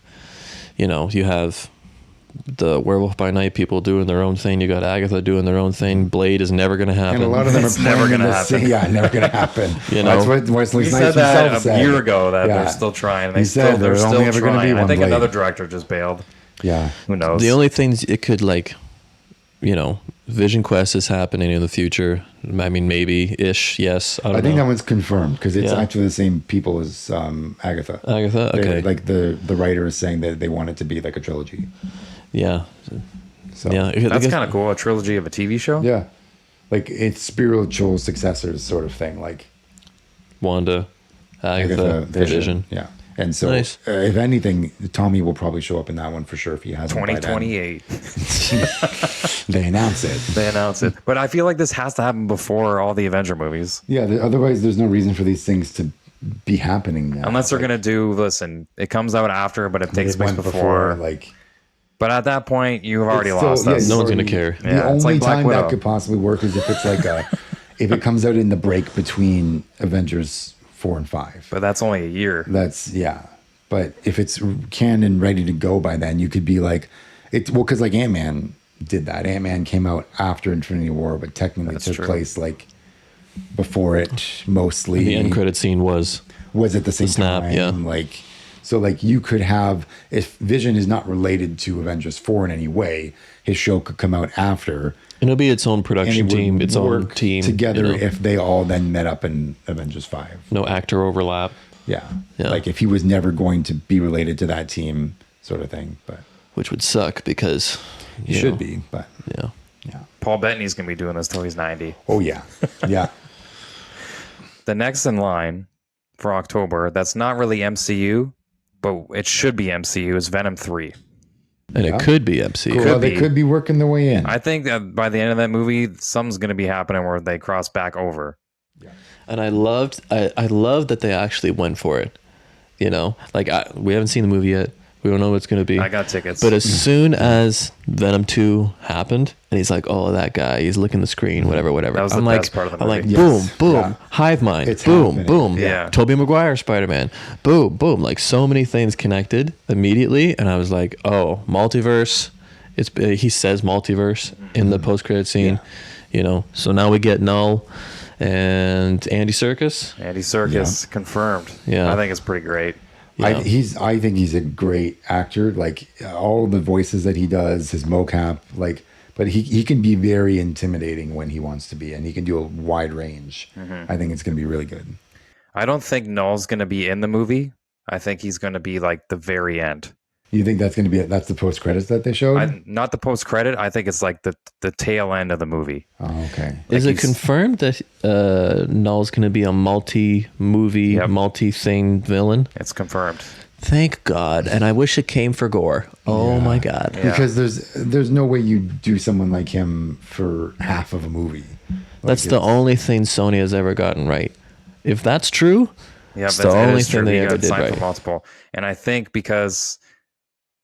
You know, you have the Werewolf by Night people doing their own thing. You got Agatha doing their own thing. Blade is never going to happen. And a lot of them It's are never playing in gonna the happen. Yeah, never gonna happen. You know? That's what Wesley He Snipes said that himself a said. year ago that Yeah. they're still trying. He said They're there's still only ever gonna be trying. I one think Blade. another director just bailed. Yeah. Who knows? The only things it could like, you know, Vision Quest is happening in the future. I mean, maybe ish. Yes, I don't I think know. that one's confirmed because it's Yeah. actually the same people as Agatha. Agatha. They- Okay. like the writer is saying that they want it to be like a trilogy. yeah. So Yeah. That's kind of cool. A trilogy of a TV show. yeah, like it's spiritual successors sort of thing. Like Wanda, Agatha, Vision. Yeah. And so, Nice. if anything, Tommy will probably show up in that one for sure if he hasn't. by then. 2028. They announce it. They announce it. But I feel like this has to happen before all the Avenger movies. Yeah. Otherwise, there's no reason for these things to be happening now. Unless they're Like, going to do, listen, it comes out after, but it it takes place went before. Like But at that point, you've already it's still- lost yeah, us. it's No one's already- gonna care. The Yeah, it's only like Black time Widow. that could possibly work is if it's like if it comes out in the break between Avengers 4 and 5. But that's only a year. That's yeah. But if it's canon ready to go by then, you could be like, it's well, because like Ant-Man did that. Ant-Man came out after Infinity War, but technically That's took true. place like before it mostly. The end credit scene was was at the same snap, time. yeah. Like, So like you could have, if Vision is not related to Avengers 4 in any way, his show could come out after. And it'll be its own And production it team, would its own work team together you know? if they all then met up in Avengers 5. No actor overlap. Yeah. Yeah. Like if he was never going to be related to that team sort of thing. But Which would suck because he you should know, be. But Yeah. yeah. Paul Bettany's going to be doing this till he's 90. Oh, yeah. Yeah. The next in line for October, that's not really MCU, but it should be MCU, is Venom 3. And Yeah. it could be MCU. Cool. Well, they be. could be working their way in. I think that by the end of that movie, something's going to be happening where they cross back over. And I loved that they actually went for it. You know, like we haven't seen the movie yet. We don't know what it's going to be. I got tickets. But as soon as Venom 2 happened, and he's like, "Oh, that guy, he's licking the screen, whatever." That was the I'm best part of the I'm like, movie. Yes. boom, Yeah. hive mind, It's boom, happening. boom, Yeah. Tobey Maguire Spider-Man, boom, boom, like so many things connected immediately, and I was like, "Oh, multiverse." He says multiverse in the post-credit scene, you know. So now we get Null and Andy Serkis. Andy Serkis confirmed. Yeah. I think it's pretty great. Yeah. I think he's a great actor. Like all the voices that he does, his mocap, like, but he can be very intimidating when he wants to be, and he can do a wide range. I think it's going to be really good. I don't think Null's going to be in the movie. I think he's going to be like the very end. You think that's going to be that's the post credits that they showed? Not the post credit. I think it's like the tail end of the movie. Oh, okay. Is Like it confirmed that Null's going to be a multi-movie, Yep. multi-thing villain? It's confirmed. Thank God. And I wish it came for Gore. Oh Yeah. my God. Yeah. Because there's no way you do someone like him for half of a movie. That's Like, the it's- only thing Sony has ever gotten right. If that's true, Yeah, it's but the it only is true. thing they He ever got did signed for right. multiple. And I think because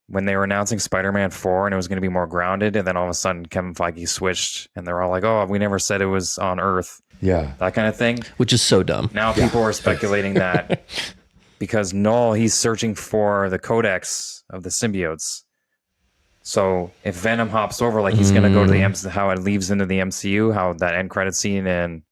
when they were announcing Spider-Man 4 and it was going to be more grounded, and then all of a sudden Kevin Feige switched, and they're all like, "Oh, we never said it was on Earth," Yeah. that kind of thing. which is so dumb. Now people are speculating that because Null, he's searching for the codex of the symbiotes. So if Venom hops over, like he's going to go to the how it leaves into the MCU, how that end credit scene in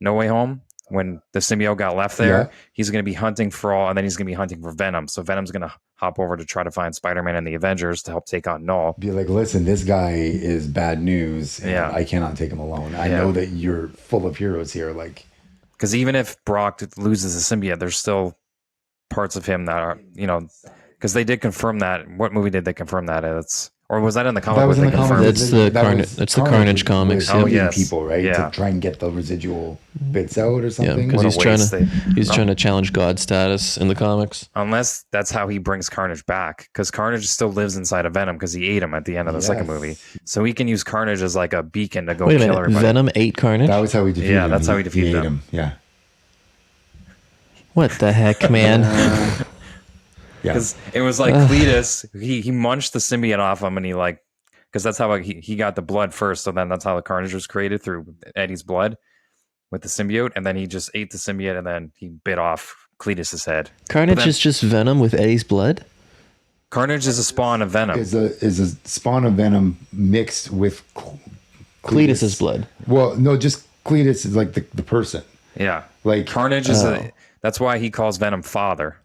No Way Home, when the symbiote got left there, Yeah. he's going to be hunting for all, and then he's going to be hunting for Venom. So Venom's going to hop over to try to find Spider-Man and the Avengers to help take on Null. Be like, listen, this guy is bad news, and Yeah. I cannot take him alone. I Yeah. know that you're full of heroes here. Like, Because even if Brock loses the symbiote, there's still parts of him that are, because they did confirm that. What movie did they confirm that? Or was that in the comic that book? was in they the comic. confirmed? That's the That Carnage- was that's the Carnage comics, with yeah. Oh, killing yes. people, right? Yeah. To try and get the residual bits out or Yeah, something. because What a waste. he's trying to challenge God status in the comics. Unless that's how he brings Carnage back, because Carnage still lives inside of Venom because he ate him at the end of the second Yes. movie. So he can use Carnage as like a beacon to go Wait a kill minute, everybody. Venom ate Carnage? That was how he defeated Yeah, him. that's how he defeated ate him. Yeah. What the heck, man? Yeah. Because it was like Cletus, he munched the symbiote off him, and he like, because that's how he got the blood first. So then that's how the Carnage was created, through Eddie's blood with the symbiote, and then he just ate the symbiote, and then he bit off Cletus's head. Carnage But then- is just Venom with Eddie's blood? Carnage is a spawn of Venom. Is a spawn of Venom mixed with Cletus's blood. Well, no, just Cletus is like the person. Yeah, Like Carnage is that's why he calls Venom father.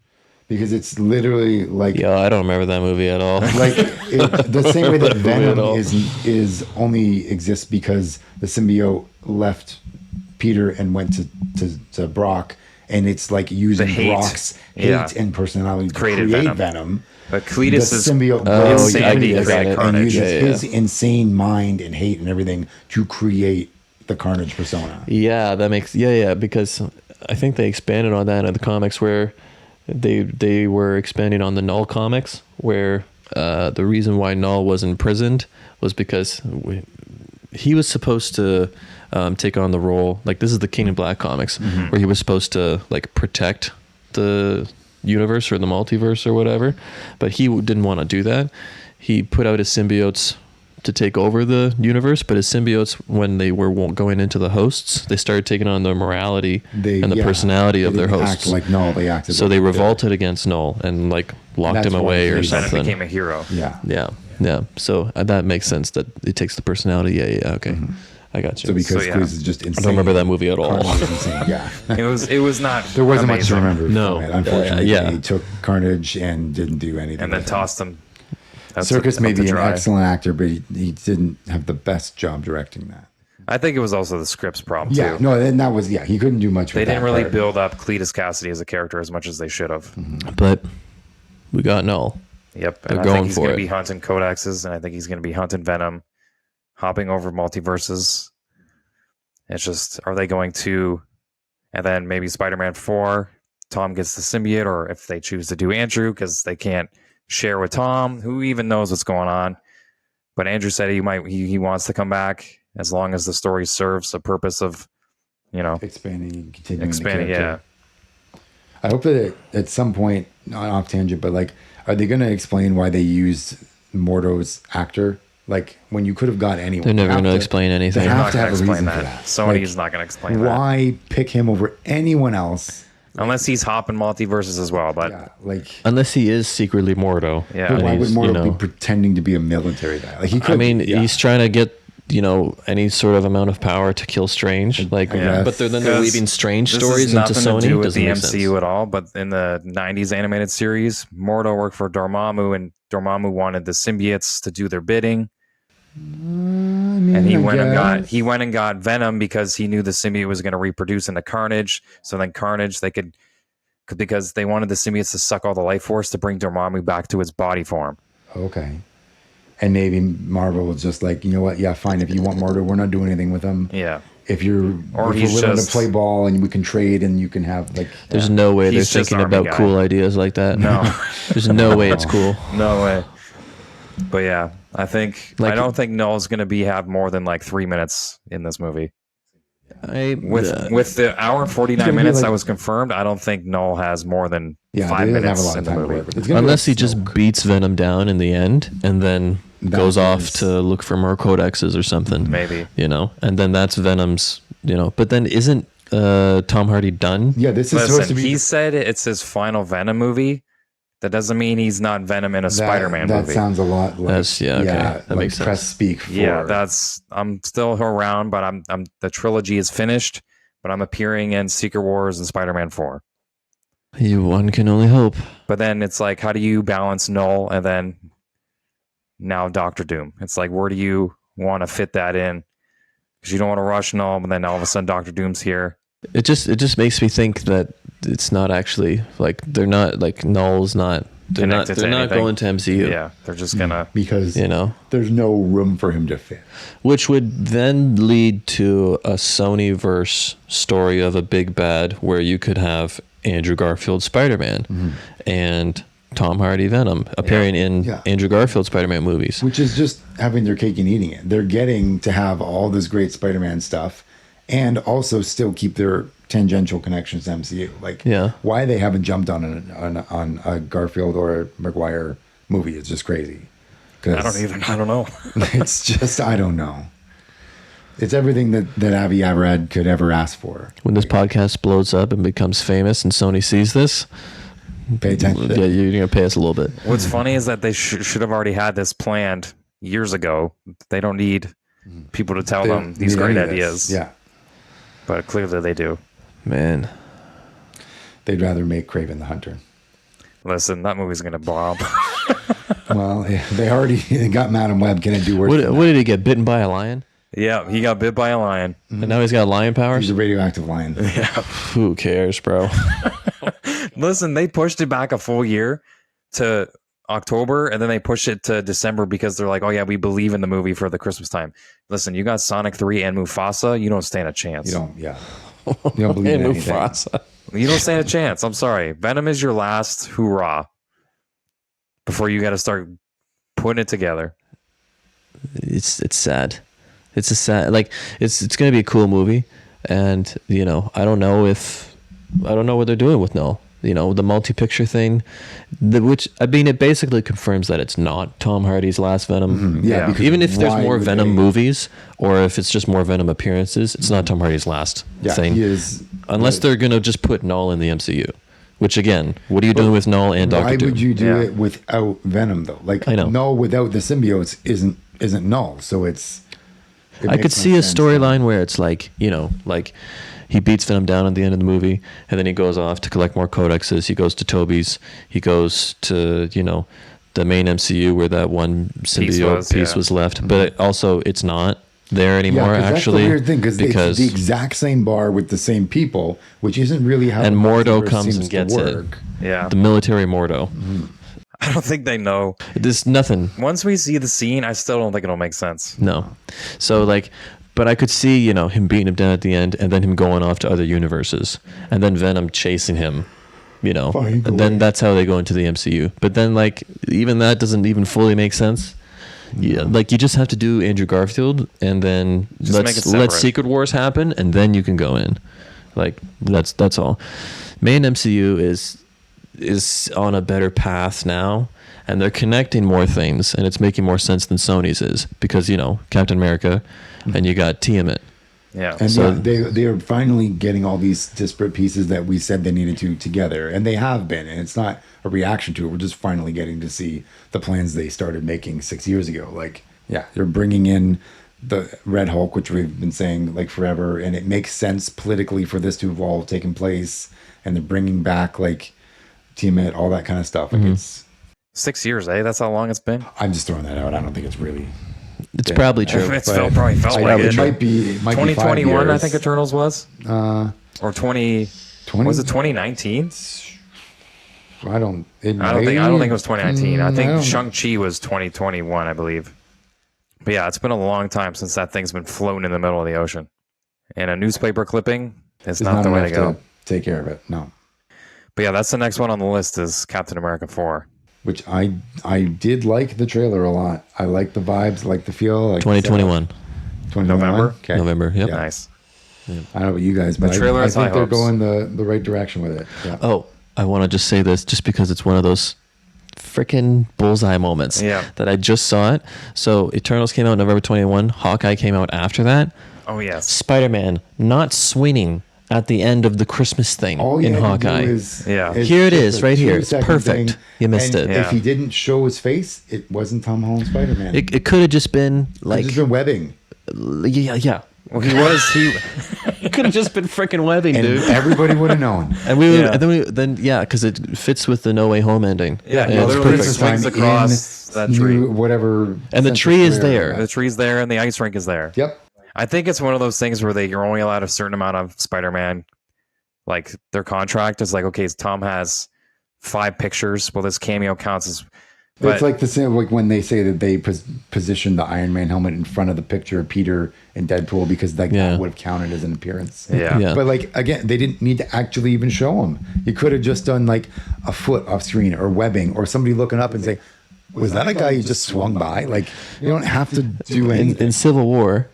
because it's literally like Yo, I don't remember that movie at all. the same way that At Venom all. is only exists because the symbiote left Peter and went to Brock, and it's like using The hate. Brock's hate Yeah. and personality to Created create Venom. Venom. But The Cletus is symbiote insanity Cletus created and Carnage. uses Yeah, his insane mind and hate and everything to create the Carnage persona. Yeah, that makes because I think they expanded on that in the comics where they were expanding on the Null comics where the reason why Null was imprisoned was because he was supposed to take on the role, like this is the King in Black comics, where he was supposed to like protect the universe or the multiverse or whatever, but he didn't want to do that. He put out his symbiotes to take over the universe, but his symbiotes, when they were going into the hosts, they started taking on the morality and the personality of They their didn't hosts. Act like Null, they acted. So like they revolted against Null and like locked That's him why away or he then something. became a hero. Yeah. Yeah. So that makes sense that it takes the personality. Yeah. Okay. I got you. So because So, yeah. Cleese is just insane. I don't remember that movie at all. Carnage is insane. Yeah. It was not. There wasn't much to amazing. remember No. from it. Unfortunately, Yeah. he took Carnage and didn't do anything. And then with tossed him. That's Circus up may to be an dry. excellent actor, but he didn't have the best job directing that. I think it was also the script's problem Yeah, too. no, and that was he couldn't do much. They with didn't that really part. build up Cletus Cassidy as a character as much as they should have. But we got Null. Yep. They're And I going think he's for going it. to be hunting Codexes, and I think he's going to be hunting Venom, hopping over multiverses. It's just, are they going to, and then maybe Spider-Man 4, Tom gets the symbiote, or if they choose to do Andrew, because they can't share with Tom, who even knows what's going on. But Andrew said he wants to come back as long as the story serves a purpose of, expanding, continuing. expanding. the Yeah. character. I hope that at some point, not off tangent, but like, are they going to explain why they used Mordo's actor? Like, when you could have got anyone. They're never You have going to to- explain They anything. They're have not to going have to a explain reason that. for that. Sony's not going to explain that. Why pick him over anyone else? Unless he's hopping multiverses as well. But Yeah, like. Unless he is secretly Mordo. Yeah. But And why would he's, Mordo be pretending to be a military guy? Like he could. I mean, yeah. he's trying to get, any sort of amount of power to kill Strange. Like, guess. but then they're 'Cause leaving Strange this stories has into nothing Sony. to do with Doesn't the make MCU sense. at all. But in the '90s animated series, Mordo worked for Dormammu, and Dormammu wanted the symbiotes to do their bidding. And he went and got Venom because he knew the symbiote was going to reproduce into Carnage. So then Carnage, because they wanted the symbiotes to suck all the life force to bring Dormammu back to his body form. Okay. And maybe Marvel was just like, you know what? Yeah, fine. If you want Mordo, we're not doing anything with him. Yeah. If you're he's willing just- to play ball and we can trade and you can have like. There's no way they're He's just thinking army about guy. cool ideas like that. No. There's no way it's cool. No way. But yeah, I Like- don't think Null's going to have more than like 3 minutes in this movie. With the hour and 49 gonna be minutes like- that was confirmed, I don't think Null has more than Yeah, 5 they didn't have minutes a lot in of the time to movie. work with. It's gonna be Unless like he just Snoke. beats Venom down in the end and then That goes off is- to look for more codexes or something. Maybe. And then that's Venom's, but then isn't Tom Hardy done? Yeah, this is supposed to Listen, be. he said it's his final Venom movie. That doesn't mean he's not Venom in a Spider-Man that movie. sounds a lot like. That's- yeah, okay. That like makes sense. press speak for. Yeah, I'm still around, but I'm the trilogy is finished, but I'm appearing in Secret Wars and Spider-Man 4. One can only hope. But then it's like, how do you balance Null and then now Doctor Doom? It's like, where do you want to fit that in? Because you don't want to rush Null, but then all of a sudden Doctor Doom's here. It just makes me think that it's not actually like they're not like Null's not they're not Connected to they're not anything. going to MCU. Yeah, they're just gonna. Because there's no room for him to fit. Which would then lead to a Sony-verse story of a big bad where you could have Andrew Garfield Spider-Man and Tom Hardy Venom appearing in Yeah. Andrew Garfield Spider-Man movies. Which is just having their cake and eating it. They're getting to have all this great Spider-Man stuff and also still keep their tangential connections to MCU. Like, why they haven't jumped on a Garfield or a Maguire movie is just crazy. I don't know. It's just, I don't know. It's everything that Avi Arad could ever ask for. When this podcast blows up and becomes famous and Sony sees this, Pay attention. yeah, you're going to pay us a little bit. What's funny is that they should have already had this planned years ago. They don't need people to tell them these Need great any of this. ideas. Yeah. But clearly they do. Man. They'd rather make Kraven the Hunter. Listen, that movie's going to bomb. Well, they already got Madam Web. Can it do worse? What did he get? Bitten by a lion? Yeah, he got bit by a lion. And now he's got lion powers? He's a radioactive lion. Who cares, bro? Listen, they pushed it back a full year to October, and then they pushed it to December because they're like, oh, yeah, we believe in the movie for the Christmas time. Listen, you got Sonic 3 and Mufasa. You don't stand a chance. You don't, yeah. You don't believe in And anything. Mufasa. You don't stand a chance. I'm sorry. Venom is your last hoorah before you got to start putting it together. It's sad. It's a sad, like, it's going to be a cool movie. And, I don't know what they're doing with Null. The multi-picture thing, which, I mean, it basically confirms that it's not Tom Hardy's last Venom. Yeah, because Even if there's why more would Venom they- movies, or if it's just more Venom appearances, it's not Tom Hardy's last Yeah, thing. he is. Unless they're going to just put Null in the MCU. Which, again, what are you doing with Null and Doctor Why Doom? would you do Yeah. it without Venom though? Like, I know. Null without the symbiotes isn't Null. So it's I could makes see no a sense. storyline where it's like, like he beats Venom down at the end of the movie, and then he goes off to collect more codexes. He goes to Toby's. He goes to, the main MCU where that one symbiote piece was left. But also, it's not there anymore, 'cause actually. that's the weird thing, because it's the exact same bar with the same people, which isn't really how and the Mordo multiverse comes seems and to gets it. work. Yeah. The military Mordo. I don't think they know. There's nothing. Once we see the scene, I still don't think it'll make sense. No. So, but I could see, him beating him down at the end and then him going off to other universes and then Venom chasing him, and then that's how they go into the MCU. But then, even that doesn't even fully make sense. Yeah, you just have to do Andrew Garfield and then Just make it let separate. Secret Wars happen and then you can go in. That's all. Main MCU is on a better path now, and they're connecting more things, and it's making more sense than Sony's is because Captain America, and you got Tiamat. Yeah. And So- they are finally getting all these disparate pieces that we said they needed to together, and they have been. And it's not a reaction to it. We're just finally getting to see the plans they started making 6 years ago. They're bringing in the Red Hulk, which we've been saying forever, and it makes sense politically for this to have all taken place. And they're bringing back Tiamat, all that kind of stuff. It's 6 years, eh? That's how long it's been. I'm just throwing that out. I don't think it's really. It's probably true. It's probably felt like It it. might be. It might be 2021, 5 I years. think Eternals was. Or 20. 20 Was it 2019? I don't think it was 2019. I I think don't- Shang-Chi was 2021, I believe. But yeah, it's been a long time since that thing's been floating in the middle of the ocean. And a newspaper clipping is It's not the way to enough go. take care of it. No. But yeah, that's the next one on the list is Captain America 4. Which I did like the trailer a lot. I like the vibes, like the feel. Like 2021. 2021? November? Okay. November. Yep. Yeah. Nice. I don't know about you guys, but trailer I has high think they're hopes. going the right direction with it. Yeah. Oh, I want to just say this just because it's one of those freaking bullseye moments Yeah. that I just saw it. So Eternals came out November 21. Hawkeye came out after that. Oh, yes. Spider-Man not swinging at the end of the Christmas thing All you in had Hawkeye. to do is, Yeah. Here it just is, a right here. It's 2-second perfect. thing, You missed and it. Yeah. If he didn't show his face, it wasn't Tom Holland Spider-Man. It could have just been It's just been webbing. yeah. Well, It could have just been freaking webbing, And dude. everybody would have known. And we would, Yeah. and then because it fits with the No Way Home ending. Yeah, And he it's literally perfect. swings across that tree. Whatever. And the Central tree is Square. there. The tree's there and the ice rink is there. Yep. I think it's one of those things where you're only allowed a certain amount of Spider-Man. Their contract is okay, Tom has 5 pictures. Well, this cameo counts as. It's like the same, when they say that they positioned the Iron Man helmet in front of the picture of Peter and Deadpool because Yeah. that would have counted as an appearance. Yeah. Yeah. But again, they didn't need to actually even show him. You could have just done a foot off screen or webbing or somebody looking up and say, "Was that a guy you just swung by?" You don't have to do anything. In Civil War,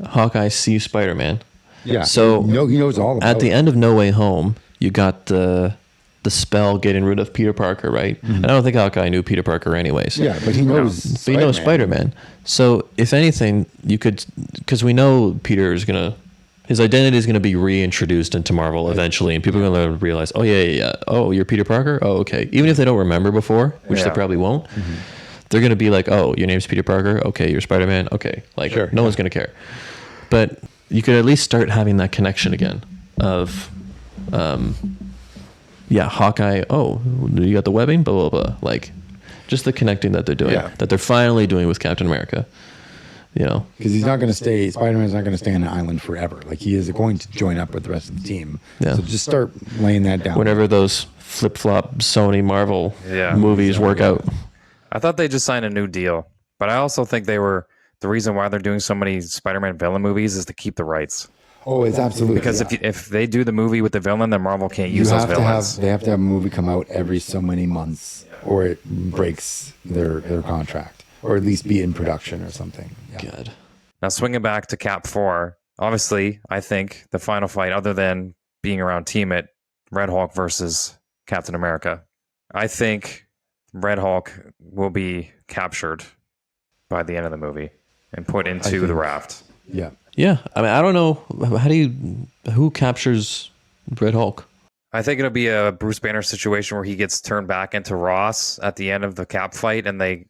Hawkeye sees Spider-Man. Yeah. So he knows all about at the it. end of No Way Home, you got the spell getting rid of Peter Parker, right? And I don't think Hawkeye knew Peter Parker anyways. Yeah, but he knows. But he knows Spider-Man. So if anything, you could, because we know Peter is his identity is going to be reintroduced into Marvel eventually, and people are going to realize, oh yeah. Oh, you're Peter Parker? Oh, okay. Even if they don't remember before, which they Yeah. probably won't, they're going to be like, oh, your name's Peter Parker? Okay, you're Spider-Man? Okay. Sure, no one's going to care. But you could at least start having that connection again of, Hawkeye, oh, you got the webbing? Blah, blah, blah. Just the connecting that they're doing, Yeah. that they're finally doing with Captain America. Because he's not going to stay. Spider-Man's not going to stay on an island forever. He is going to join up with the rest of the team. Yeah. So just start laying that down. Whenever those flip-flop Sony Marvel Yeah. movies work out. I thought they just signed a new deal, but I also think the reason why they're doing so many Spider-Man villain movies is to keep the rights. Oh, it's absolutely Because if they do the movie with the villain, then Marvel can't use those villains. they have to have a movie come out every so many months, or it breaks their contract, or at least be in production or something. Yeah. Good. Now, swinging back to Cap 4, obviously, I think the final fight, other than being around Tiamat, Red Hulk versus Captain America, I think Red Hulk will be captured by the end of the movie and put into the raft. Yeah. Yeah. I mean, I don't know. Who captures Red Hulk? I think it'll be a Bruce Banner situation where he gets turned back into Ross at the end of the Cap fight, and they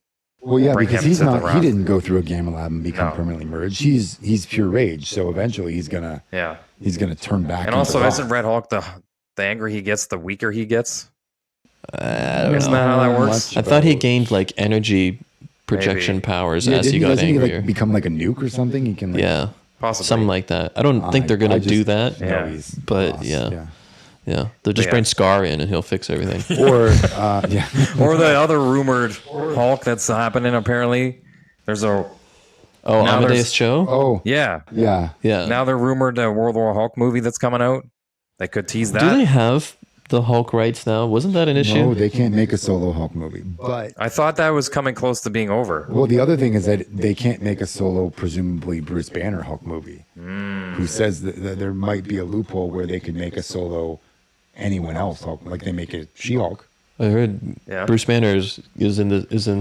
Well, yeah, bring because him he's to the not. He round. didn't go through a gamma lab and become No. permanently merged. He's pure rage. So eventually, he's gonna Yeah. turn back. And into also, Rock. isn't Red Hulk the angrier he gets, the weaker he gets? I don't Isn't know. that how that works? much I thought he about- gained like energy projection Maybe. powers Yeah, as he got doesn't he angrier. like become like a nuke or something? He can. Like, Yeah, Possibly. something like that. I don't think they're gonna I just do that. know Yeah. he's But, lost, yeah. Yeah, they'll just Yeah. bring Scar in and he'll fix everything. Or yeah. Or the other rumored Hulk that's happening, apparently. There's a... Oh, Now Amadeus there's- Cho. Oh Yeah. yeah. Yeah. Now they're rumored a World War Hulk movie that's coming out. They could tease that. Do they have the Hulk rights now? Wasn't that an issue? No, they can't make a solo Hulk movie. But I thought that was coming close to being over. well, the other thing is that they can't make a solo, presumably Bruce Banner Hulk movie. Who says that there might be a loophole where they could make a solo anyone else Hulk, like they make it She-Hulk. I heard Yeah. Bruce Banner is in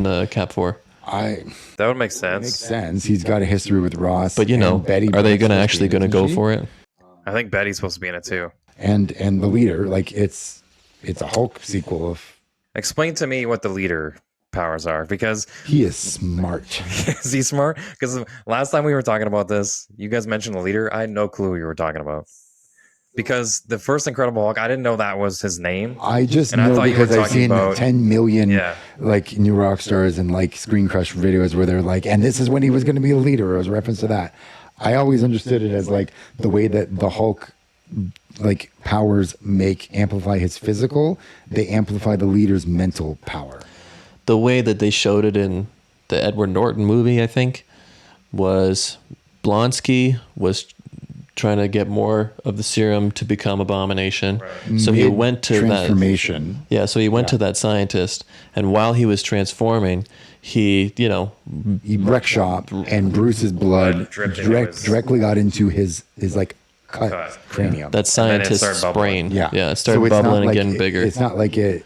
the Cap 4. That would make sense. Makes sense. He's got a history with Ross. But and Betty. are they Brant's gonna supposed to be in actually it, go isn't she? for it? I think Betty's supposed to be in it too. And the leader, like it's a Hulk sequel of. Explain to me what the leader powers are, because He is smart. is he smart? Because last time we were talking about this, you guys mentioned the leader. I had no clue what you were talking about. Because the first Incredible Hulk, I didn't know that was his name. I just And I know thought you were because I've talking seen about- 10 million Yeah. like New Rock Stars and like Screen Crush videos where they're like, and this is when he was going to be a leader. It was a reference to that. I always understood it as like the way that the Hulk like powers amplify his physical, they amplify the leader's mental power. The way that they showed it in the Edward Norton movie, I think, was Blonsky was trying to get more of the serum to become Abomination. So he went to that. Transformation. Yeah, so he went to that scientist, and while he was transforming, he, He wrecked shop, and Bruce's blood Dripped into his- directly got into his like cut Cut, cranium. that And then it scientist's started bubbling. brain. Yeah, it started So it's not bubbling and like getting bigger. It's not like it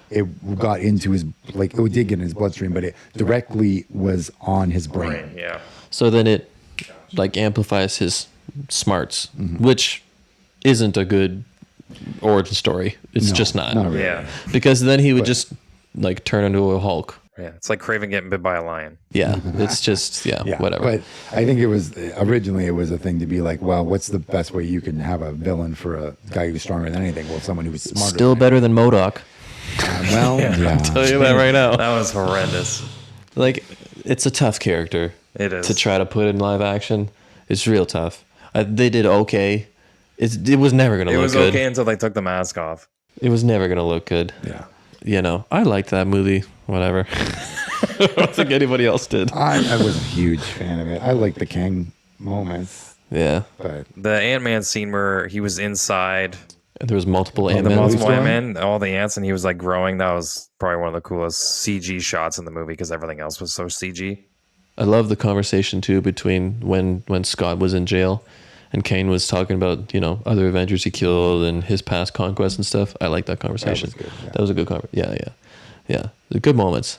got into his like it did get in his bloodstream, but it directly was on his brain. Yeah. So then it like amplifies his smarts, Mm-hmm. which isn't a good origin story. It's No, just not. not really. Yeah. Because then he would just like turn into a Hulk. Yeah. It's like Craven getting bit by a lion. Yeah, it's just Yeah, whatever. But I think it was originally it was a thing to be like, well, what's the best way you can have a villain for a guy who's stronger than anything? Well, someone who's smarter. Still better than MODOK. Well, yeah. Tell you that right now. That was horrendous. Like, it's a tough character It is. to try to put in live action. It's real tough. They did okay. It was never gonna It look was good. okay until they took the mask off. It was never gonna look good. Yeah. I liked that movie. Whatever. I don't think anybody else did. I was a huge fan of it. I like the Kang moments, Yeah. but The Ant-Man scene where he was inside There was multiple the Ant-Man. multiple- multiple story? Ant-Man, all the ants, and he was like growing. That was probably one of the coolest CG shots in the movie because everything else was so CG. I love the conversation too between when Scott was in jail and Kane was talking about, other Avengers he killed and his past conquests and stuff. I like that conversation. good, yeah. That was a good conversation. Yeah. The good moments.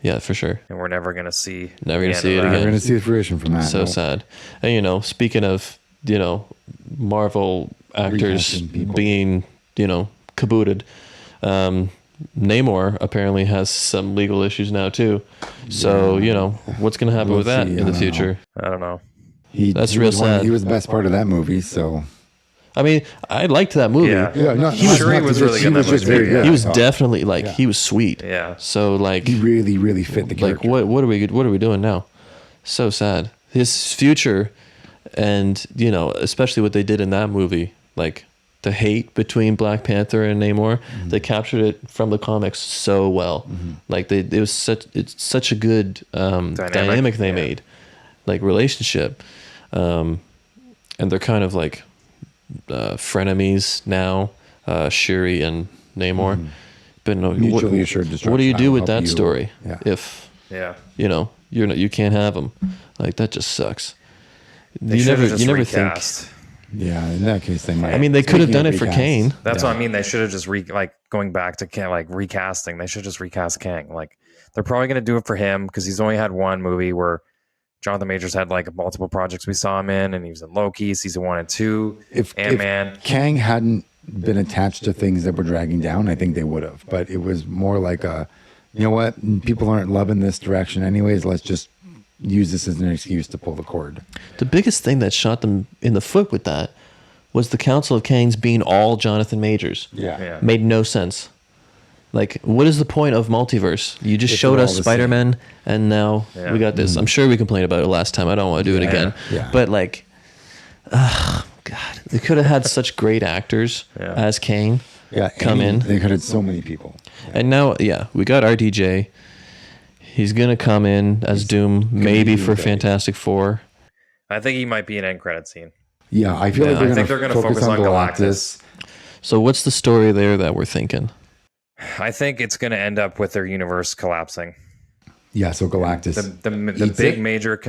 Yeah, for sure. And we're never gonna see. Never the gonna end see of it that. we're again. going to see the fruition from that. So No. sad. And speaking of, Marvel actors Recasting people. being, kabooted, Namor apparently has some legal issues now too. So, what's going to happen We'll with that see. in I the don't future? I don't know. That's he real was sad. He was the best part of that movie, so I mean, I liked that movie. Yeah. he was, Shuri was really good in that just movie, very yeah. good. He was I thought. definitely Yeah. he was sweet. Yeah. So like He really, really fit the like character. what are we doing now? So sad. His future, and especially what they did in that movie, like the hate between Black Panther and Namor, they captured it from the comics so well. Like it's such a good dynamic they yeah. made, like relationship, and they're kind of like frenemies now, Shuri and Namor. But no, Mutually assured destruction. what do you I do will with help that you. story Yeah. if Yeah. you can't have them? Like that just sucks. They You should never have just you never think. recast. Yeah, in that case, they might. I mean, they could have Speaking done of it for recast, Kane. That's what I mean. They should have just going back to Kang, like recasting. They should just recast Kang. Like they're probably going to do it for him because he's only had one movie where Jonathan Majors had like multiple projects we saw him in, and he was in Loki season 1 and 2, If Ant-Man. Kang hadn't been attached to things that were dragging down, I think they would have. But it was more like you know what? People aren't loving this direction anyways. Let's just use this as an excuse to pull the cord. The biggest thing that shot them in the foot with that was the Council of Kangs being all Jonathan Majors. Yeah. Made no sense. Like, what is the point of multiverse? You just If showed they're us all the Spider-Man, and now Yeah. we got this. I'm sure we complained about it last time. I don't want to do it again. Yeah. But, like, God, they could have had such great actors Yeah. as Kang come in. They could have so many people. And now, we got RDJ. He's going to come in as Doom, maybe be for Doomsday. Fantastic Four. I think he might be an end credit scene. Yeah, I feel Yeah, like I think they're going gonna to focus on Galactus. So what's the story there that we're thinking? I think it's going to end up with their universe collapsing. Yeah, so Galactus. The Eats big it? major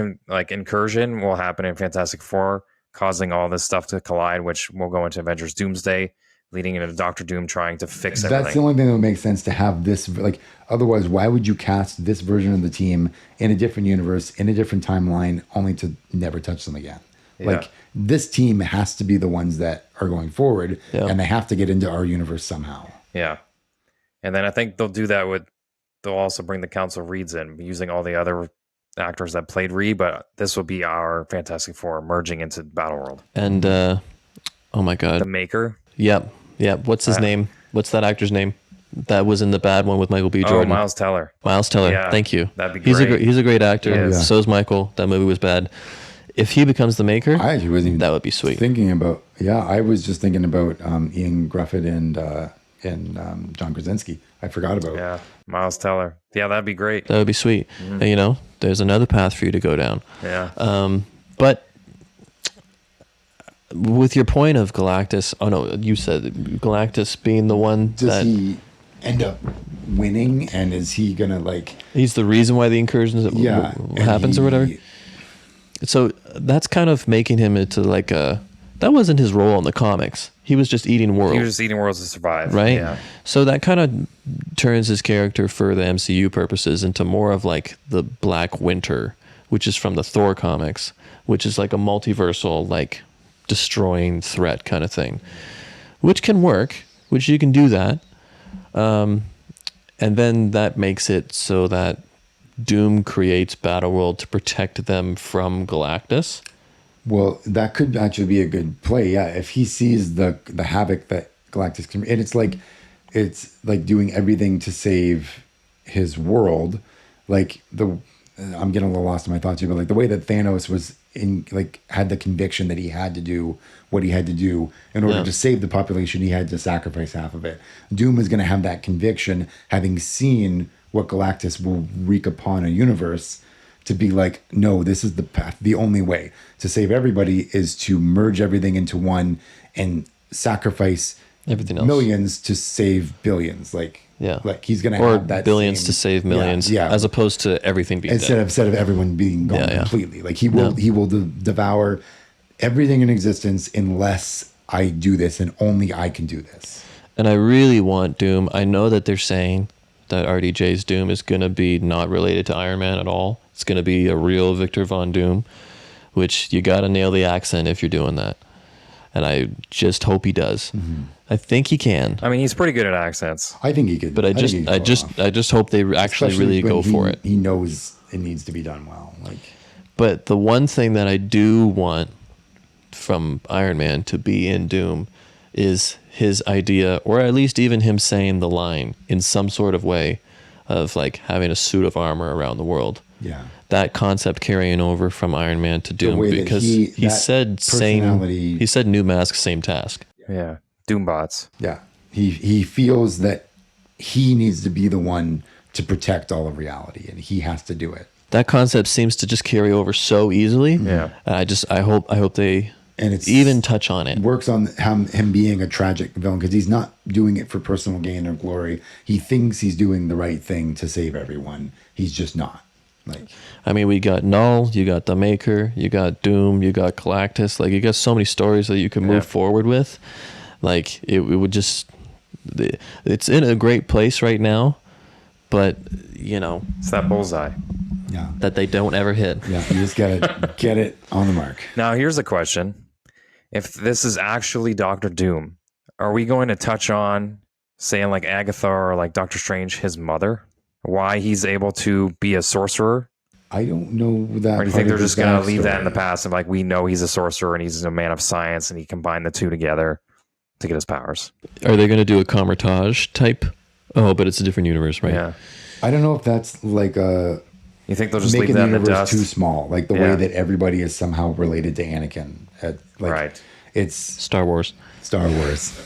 incursion will happen in Fantastic Four, causing all this stuff to collide, which will go into Avengers Doomsday, leading into Doctor Doom trying to fix That's the everything. only thing that would make sense to have this. Like, otherwise, why would you cast this version of the team in a different universe, in a different timeline, only to never touch them again? Yeah. Like, this team has to be the ones that are going forward, and they have to get into our universe somehow. Yeah. And then I think they'll do that they'll also bring the Council of Reeds in, using all the other actors that played Reed, but this will be our Fantastic Four merging into Battleworld. And, oh my God. The Maker. Yep. What's his name? What's that actor's name? That was in the bad one with Michael B. Jordan. Miles Teller. Miles Teller. Yeah, Thank you. that'd be He's great. he's a great actor. He is. So is Michael. That movie was bad. If he becomes the Maker, I actually wasn't even that would be sweet. thinking about. Yeah, I was just thinking about Ian Gruffett and John Krasinski. I forgot about. Yeah. Miles Teller. Yeah, that'd be great. That would be sweet. Mm-hmm. And, there's another path for you to go down. Yeah. But with your point of Galactus, oh no, you said Galactus being the one Does that he end up winning, and is he gonna he's the reason why the incursions and happens or whatever. So that's kind of making him into like that wasn't his role in the comics. He was just eating worlds. He was just eating worlds to survive. Right? Yeah. So that kind of turns his character for the MCU purposes into more of like the Black Winter, which is from the Thor comics, which is like a multiversal, like destroying threat kind of thing, which can work, which you can do that. And then that makes it so that Doom creates Battleworld to protect them from Galactus. Well, that could actually be a good play. Yeah, if he sees the havoc that Galactus can, and it's like doing everything to save his world. Like I'm getting a little lost in my thoughts here, but like the way that Thanos was had the conviction that he had to do what he had to do in order to save the population, he had to sacrifice half of it. Doom is going to have that conviction, having seen what Galactus will wreak upon a universe, to be like, no, this is the path. The only way to save everybody is to merge everything into one and sacrifice Everything else. millions to save billions. Like he's gonna or have that billions same- to save millions, Yeah, as opposed to everything being dead. instead of everyone being gone completely. Like he will devour everything in existence unless I do this, and only I can do this. And I really want Doom. I know that they're saying that RDJ's Doom is going to be not related to Iron Man at all. It's going to be a real Victor Von Doom, which you got to nail the accent if you're doing that. And I just hope he does. Mm-hmm. I think he can. I mean, he's pretty good at accents. I think he could. But I think he could pull it off. just hope they actually Especially really when go for it. He knows it needs to be done well. Like, But the one thing that I do want from Iron Man to be in Doom is his idea, or at least even him saying the line in some sort of way, of like having a suit of armor around the world. yeah. That concept carrying over from Iron Man to Doom, way that because he- he that said personality- he said new mask, same task. Yeah. Doombots. Yeah. He feels that he needs to be the one to protect all of reality, and he has to do it. That concept seems to just carry over so easily. Yeah. I hope they And it's even touch on it. works on him being a tragic villain, because he's not doing it for personal gain or glory. He thinks he's doing the right thing to save everyone. He's just not. Like, I mean, we got Null, you got the Maker, you got Doom, you got Galactus. Like, you got so many stories that you can move forward with. Like, it would just, it's in a great place right now, but It's that bullseye. yeah. that they don't ever hit. Yeah. You just gotta get it on the mark. Now, here's a question. If this is actually Doctor Doom, are we going to touch on saying like Agatha or like Doctor Strange, his mother? why he's able to be a sorcerer? I don't know that. Or do you think they're just going to leave that in the past and like we know he's a sorcerer and he's a man of science and he combined the two together to get his powers? Are they going to do a Comertage type? Oh, but it's a different universe, right? Yeah. I don't know if that's like a You think they'll just making leave the that in the universe dust? too small, like the way that everybody is somehow related to Anakin. Right. It's Star Wars. Star Wars.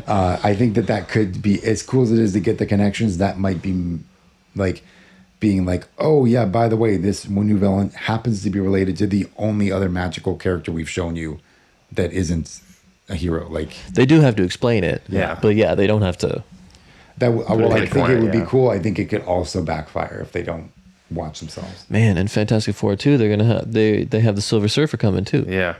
I think that could be, as cool as it is to get the connections, that might be like being like, oh yeah, by the way, this new villain happens to be related to the only other magical character we've shown you that isn't a hero. Like They do have to explain it. Yeah. But yeah, they don't have to. that. Well, I think it would be yeah. cool. I think it could also backfire if they don't watch themselves. Man, in Fantastic Four too, they're gonna have they have the Silver Surfer coming too. Yeah.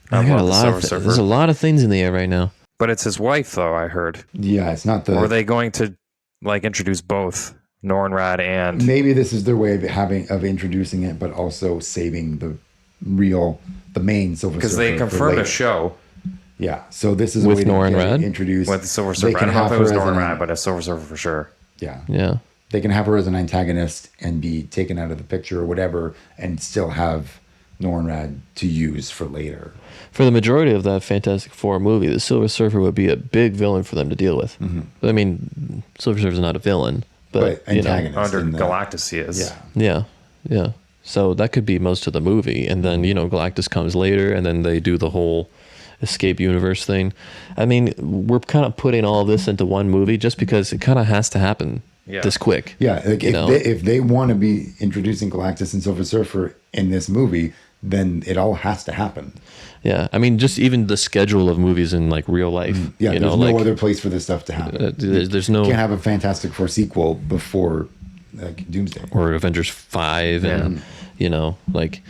I got a love the lot Silver of Surfer. there's a lot of things in the air right now. But it's his wife, though, I heard. Yeah, it's not the. Or are they going to like introduce both Nornrad and Maybe this is their way of introducing it, but also saving the main Silver Surfer. because they for confirmed a later. show Yeah, so this is With a way to Norrin get it Radd? introduced. with the Silver They Surfer. I can don't know if have it was her as an- Nornrad, but a Silver Surfer for sure. Yeah, Yeah. they can have her as an antagonist and be taken out of the picture or whatever, and still have Nornrad to use for later. For the majority of that Fantastic Four movie, the Silver Surfer would be a big villain for them to deal with. I mean, Silver Surfer's not a villain, but you know, antagonist Under in the- Galactus, he is. Yeah, yeah. So that could be most of the movie, and then Galactus comes later, and then they do the whole escape universe thing. I mean, we're kind of putting all of this into one movie just because it kind of has to happen this quick. yeah. Like if they want to be introducing Galactus and Silver Surfer in this movie, then it all has to happen. Yeah, I mean, just even the schedule of movies in like real life. Yeah, you there's know, no like, other place for this stuff to happen. there's no You can't have a Fantastic Four sequel before like Doomsday. or Avengers 5 and like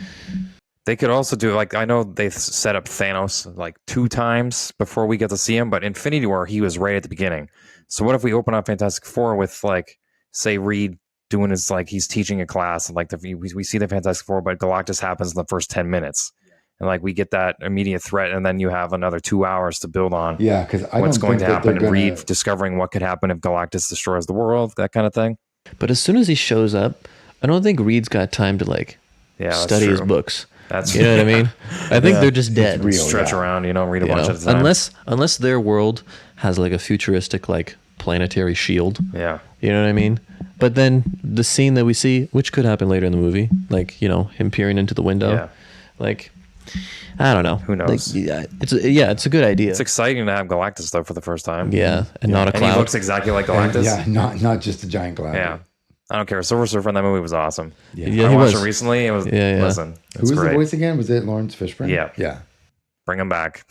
They could also do like I know they set up Thanos like 2 times before we get to see him, but Infinity War he was right at the beginning. So what if we open up Fantastic Four with like say Reed doing his like he's teaching a class and like we see the Fantastic Four, but Galactus happens in the first 10 minutes. And like we get that immediate threat, and then you have another 2 hours to build on Yeah, because what's going to happen. And Reed discovering what could happen if Galactus destroys the world, that kind of thing. But as soon as he shows up, I don't think Reed's got time to like Yeah, that's study his true. books. That's You know what I mean? I think they're just dead. real. stretch yeah. around, read a You bunch know? at a time. Unless their world has like a futuristic like planetary shield. Yeah. You know what I mean? But then the scene that we see, which could happen later in the movie, like him peering into the window, Yeah. like I don't know. Who knows? Like, it's a good idea. It's exciting to have Galactus though for the first time. Yeah, and not a And cloud. he looks exactly like Galactus. Yeah, not just a giant cloud. Yeah. I don't care. Silver Surfer in that movie was awesome. Yeah. Yeah, I he watched was. it recently. It was Yeah. listen. Who It's was great. the voice again? Was it Lawrence Fishburne? Yeah. Yeah. Bring him back.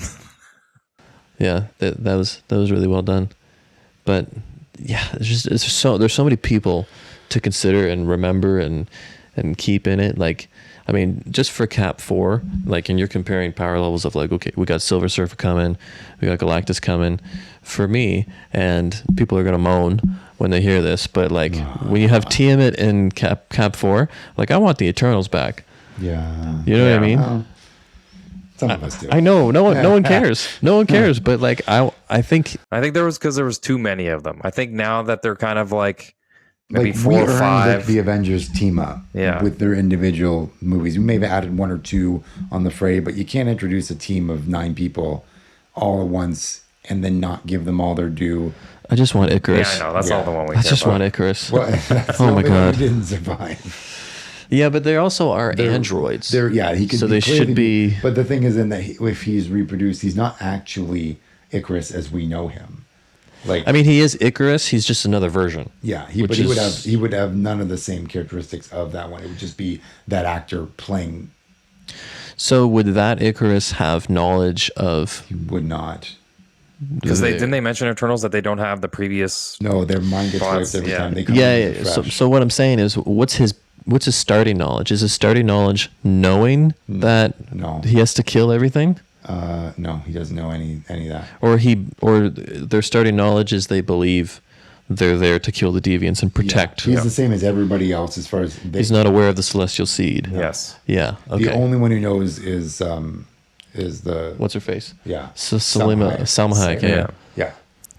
Yeah, that was really well done. But yeah, there's so many people to consider and remember and keep in it. Like, I mean, just for Cap 4, like, and you're comparing power levels of like, okay, we got Silver Surfer coming, we got Galactus coming. For me, and people are gonna moan when they hear this, but like when you have Tiamat in Cap 4, like I want the Eternals back. Yeah. You know what I Yeah. mean? Well, some of us do. I know no one cares. No one cares. But like I think I think there was too many of them. I think now that they're kind of like maybe Like, 4 we or earned 5. the Avengers team up Yeah. with their individual movies. We may have added 1 or 2 on the fray, but you can't introduce a team of 9 people all at once and then not give them all their due. I just want Yeah, Icarus. I know. That's Yeah. all the one we I care just about. want Icarus. Well, that's Oh the my only one God. who didn't survive. Yeah, but they also are androids. He can. So they clearly should be- But the thing is, in that if he's reproduced, he's not actually Icarus as we know him. Like, I mean, he is Icarus. He's just another version. yeah, which he would have none of the same characteristics of that one. It would just be that actor playing. So would that Icarus have knowledge of? He would not. Because didn't they mention Eternals that they don't have the previous? No, their mind gets Thoughts, wiped every yeah. time they come. Yeah. in yeah. So, fresh. so what I'm saying is, what's his starting knowledge? Is his starting knowledge knowing that no. he has to kill everything, No, he doesn't know any of that. or their starting knowledge is they believe they're there to kill the deviants and protect. He's the same as everybody else as far as He's not aware of the celestial seed. Yes. Yeah. Okay. The only one who knows is the What's her face? yeah So Salma Hayek. Yeah. Yeah.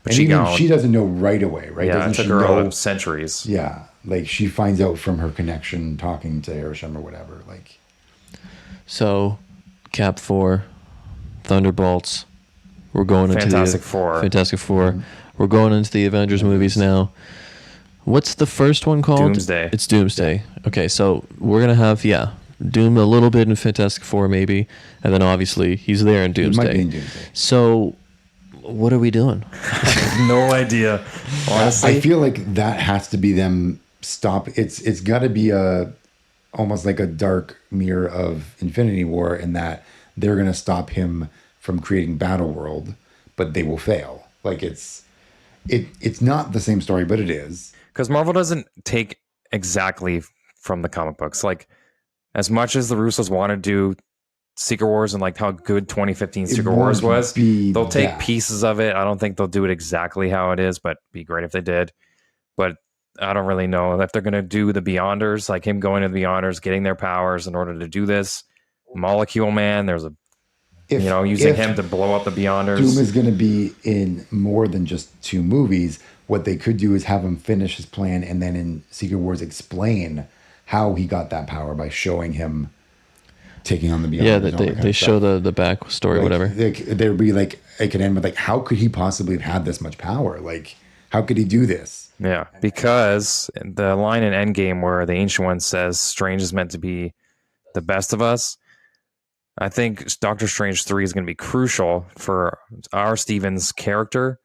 And she even gone. she doesn't know right away, right? Yeah, Doesn't it took she her know? centuries. Yeah, like she finds out from her connection talking to Arishem or whatever. Like, So, Cap 4, Thunderbolts. We're going into Fantastic the Four. Fantastic 4. We're going into the Avengers movies now. What's the first one called? Doomsday. It's Doomsday. Okay, so we're gonna have Doom a little bit in Fantastic Four maybe, and then obviously he's there in it Doomsday. might be in Doomsday. So, what are we doing? No idea. Honestly, I feel like that has to be them stop. It's got to be almost like a dark mirror of Infinity War in that they're gonna stop him from creating Battle World, but they will fail. Like it's not the same story, but it is. because Marvel doesn't take exactly from the comic books. Like, as much as the Russos want to do Secret Wars and like how good 2015 Secret Wars won't was, be they'll take that. pieces of it. I don't think they'll do it exactly how it is, but be great if they did. But I don't really know if they're going to do the Beyonders, like him going to the Beyonders, getting their powers in order to do this. Molecule Man, there's a using him to blow up the Beyonders. Doom is going to be in more than just 2 movies. What they could do is have him finish his plan and then in Secret Wars explain how he got that power by showing him taking on the Beyonders. Yeah, that they show the backstory, like, whatever. There'd be like, it could end with like, how could he possibly have had this much power? Like, how could he do this? Yeah, because the line in Endgame where the Ancient One says Strange is meant to be the best of us, I think Doctor Strange 3 is going to be crucial for our Stevens character,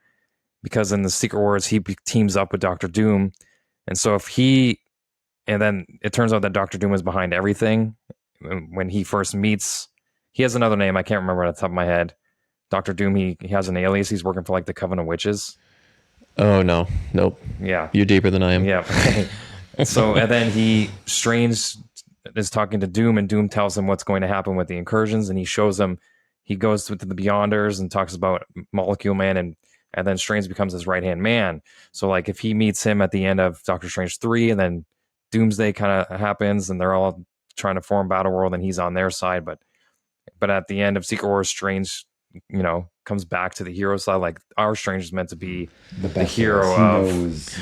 because in the Secret Wars, he teams up with Doctor Doom. And so and then it turns out that Doctor Doom is behind everything. When he first meets, he has another name, I can't remember at the top of my head. Doctor Doom, he has an alias. He's working for like the Coven of Witches. Oh, no. Nope. Yeah. You're deeper than I am. Yeah. So, and then Strange is talking to Doom, and Doom tells him what's going to happen with the incursions, and he shows him, he goes to the Beyonders and talks about Molecule Man, and then Strange becomes his right-hand man. So, like, if he meets him at the end of Doctor Strange 3, and then Doomsday kind of happens, and they're all trying to form Battle World, and he's on their side, but at the end of Secret Wars, Strange, comes back to the hero side. Like, our Strange is meant to be the hero of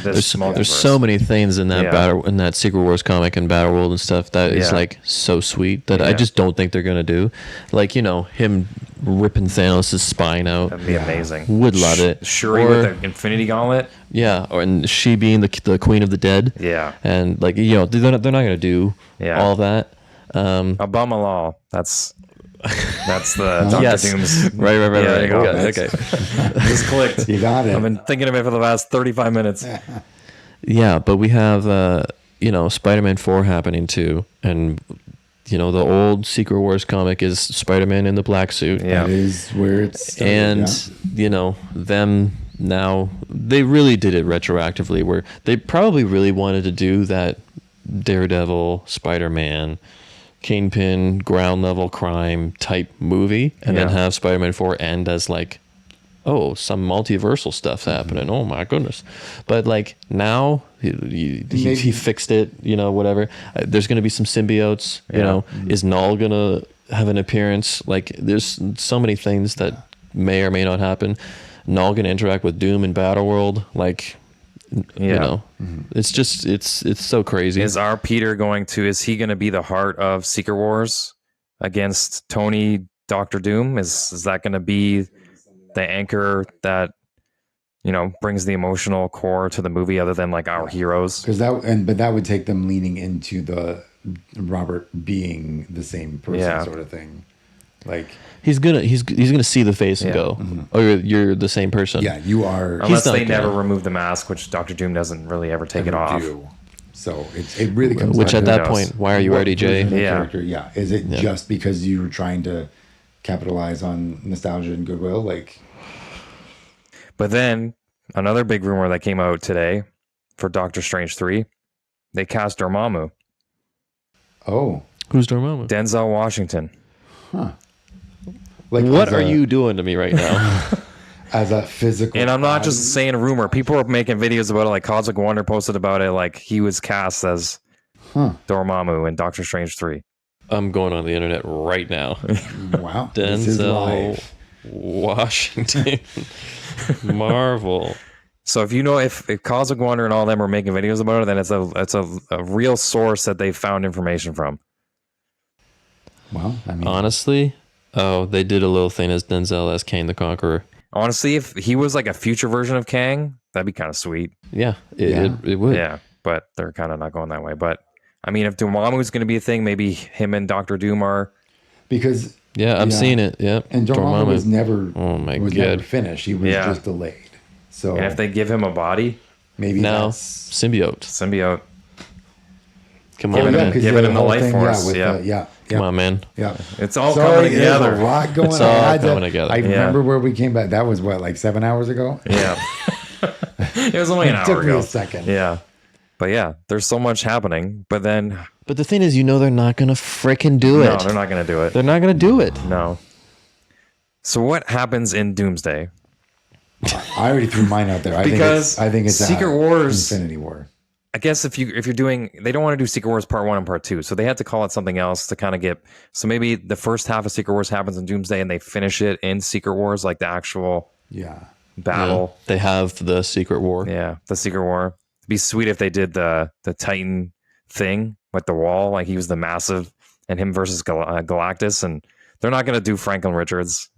this multiverse. There's so many things in that in that Secret Wars comic and Battle World and stuff that is like so sweet that I just don't think they're gonna do. Like, him ripping Thanos' spine out. That'd be amazing. Would love it. Shuri with the Infinity Gauntlet. Yeah, and she being the Queen of the Dead. Yeah, and like they're not gonna do all that. Abamalal. That's the Doctor Doom's. Right. There you go. Okay. Just clicked. You got it. I've been thinking of it for the last 35 minutes. Yeah, but we have Spider-Man 4 happening too, and the old Secret Wars comic is Spider-Man in the black suit. Yeah, that is where it's started, and them now they really did it retroactively, where they probably really wanted to do that Daredevil, Spider-Man, Kingpin, ground level crime type movie, and then have Spider-Man 4 end as like, oh, some multiversal stuff happening. Oh my goodness. But like now he fixed it, whatever. There's going to be some symbiotes, is Null going to have an appearance? Like, there's so many things that may or may not happen. Null going to interact with Doom in Battle World, like, it's just it's so crazy. Is our Peter is he going to be the heart of Secret Wars against Tony Doctor Doom? Is that going to be the anchor that brings the emotional core to the movie, other than like our heroes? Because but that would take them leaning into the Robert being the same person sort of thing. Like, he's gonna see the face and go, oh, you're the same person. Yeah, you are. Unless they never remove the mask, which Doctor Doom doesn't really ever take it off. So it really comes. Which down at that point, why are you RDJ? Yeah. Is it just because you were trying to capitalize on nostalgia and goodwill? Like, but then another big rumor that came out today for Doctor Strange 3, they cast Dormammu. Oh, who's Dormammu? Denzel Washington. Huh. Like, what are you doing to me right now? As a physical, and I'm not just saying a rumor. People are making videos about it. Like Cosmic Wonder posted about it. Like, he was cast as Dormammu in Doctor Strange 3. I'm going on the internet right now. Wow, Denzel Washington. Marvel. So if Cosmic Wonder and all them are making videos about it, then it's a real source that they found information from. Well, I mean, Honestly, they did a little thing as Denzel as Kang the Conqueror. Honestly, if he was like a future version of Kang, that'd be kind of sweet. Yeah, Yeah. it would. Yeah, but they're kind of not going that way. But I mean, if Dormammu's going to be a thing, maybe him and Doctor Doom are. because Yeah, I'm seeing it. Yeah, and Dormammu was never Oh my never God. finished. He was Yeah. just delayed. So And if they give him a body, maybe now that's symbiote. symbiote, Come Giving on, him- man. 'cause giving the him the whole life thing, force, with yeah. the- yeah. Come on, man. Yeah. it's all Sorry, coming there's together. a lot going It's on. all I had to- coming together. I Yeah. remember where we came back. That was what, like 7 hours ago? Yeah, it was only an It hour took me ago. a second. Yeah, but yeah, there's so much happening. But then, But the thing is, they're not gonna frickin' do no, it. they're not going to do it. They're not gonna do it. No. So what happens in Doomsday? I already threw mine out there. Because I think it's Secret Wars- Infinity War. I guess if you're doing, they don't want to do Secret Wars Part 1 and Part 2, so they had to call it something else to kind of get. So maybe the first half of Secret Wars happens in Doomsday, and they finish it in Secret Wars, like the actual Yeah. battle. They have the Secret War. Yeah, the Secret War. It'd be sweet if they did the Titan thing with the wall, like he was the massive, and him versus Galactus, and they're not going to do Franklin Richards.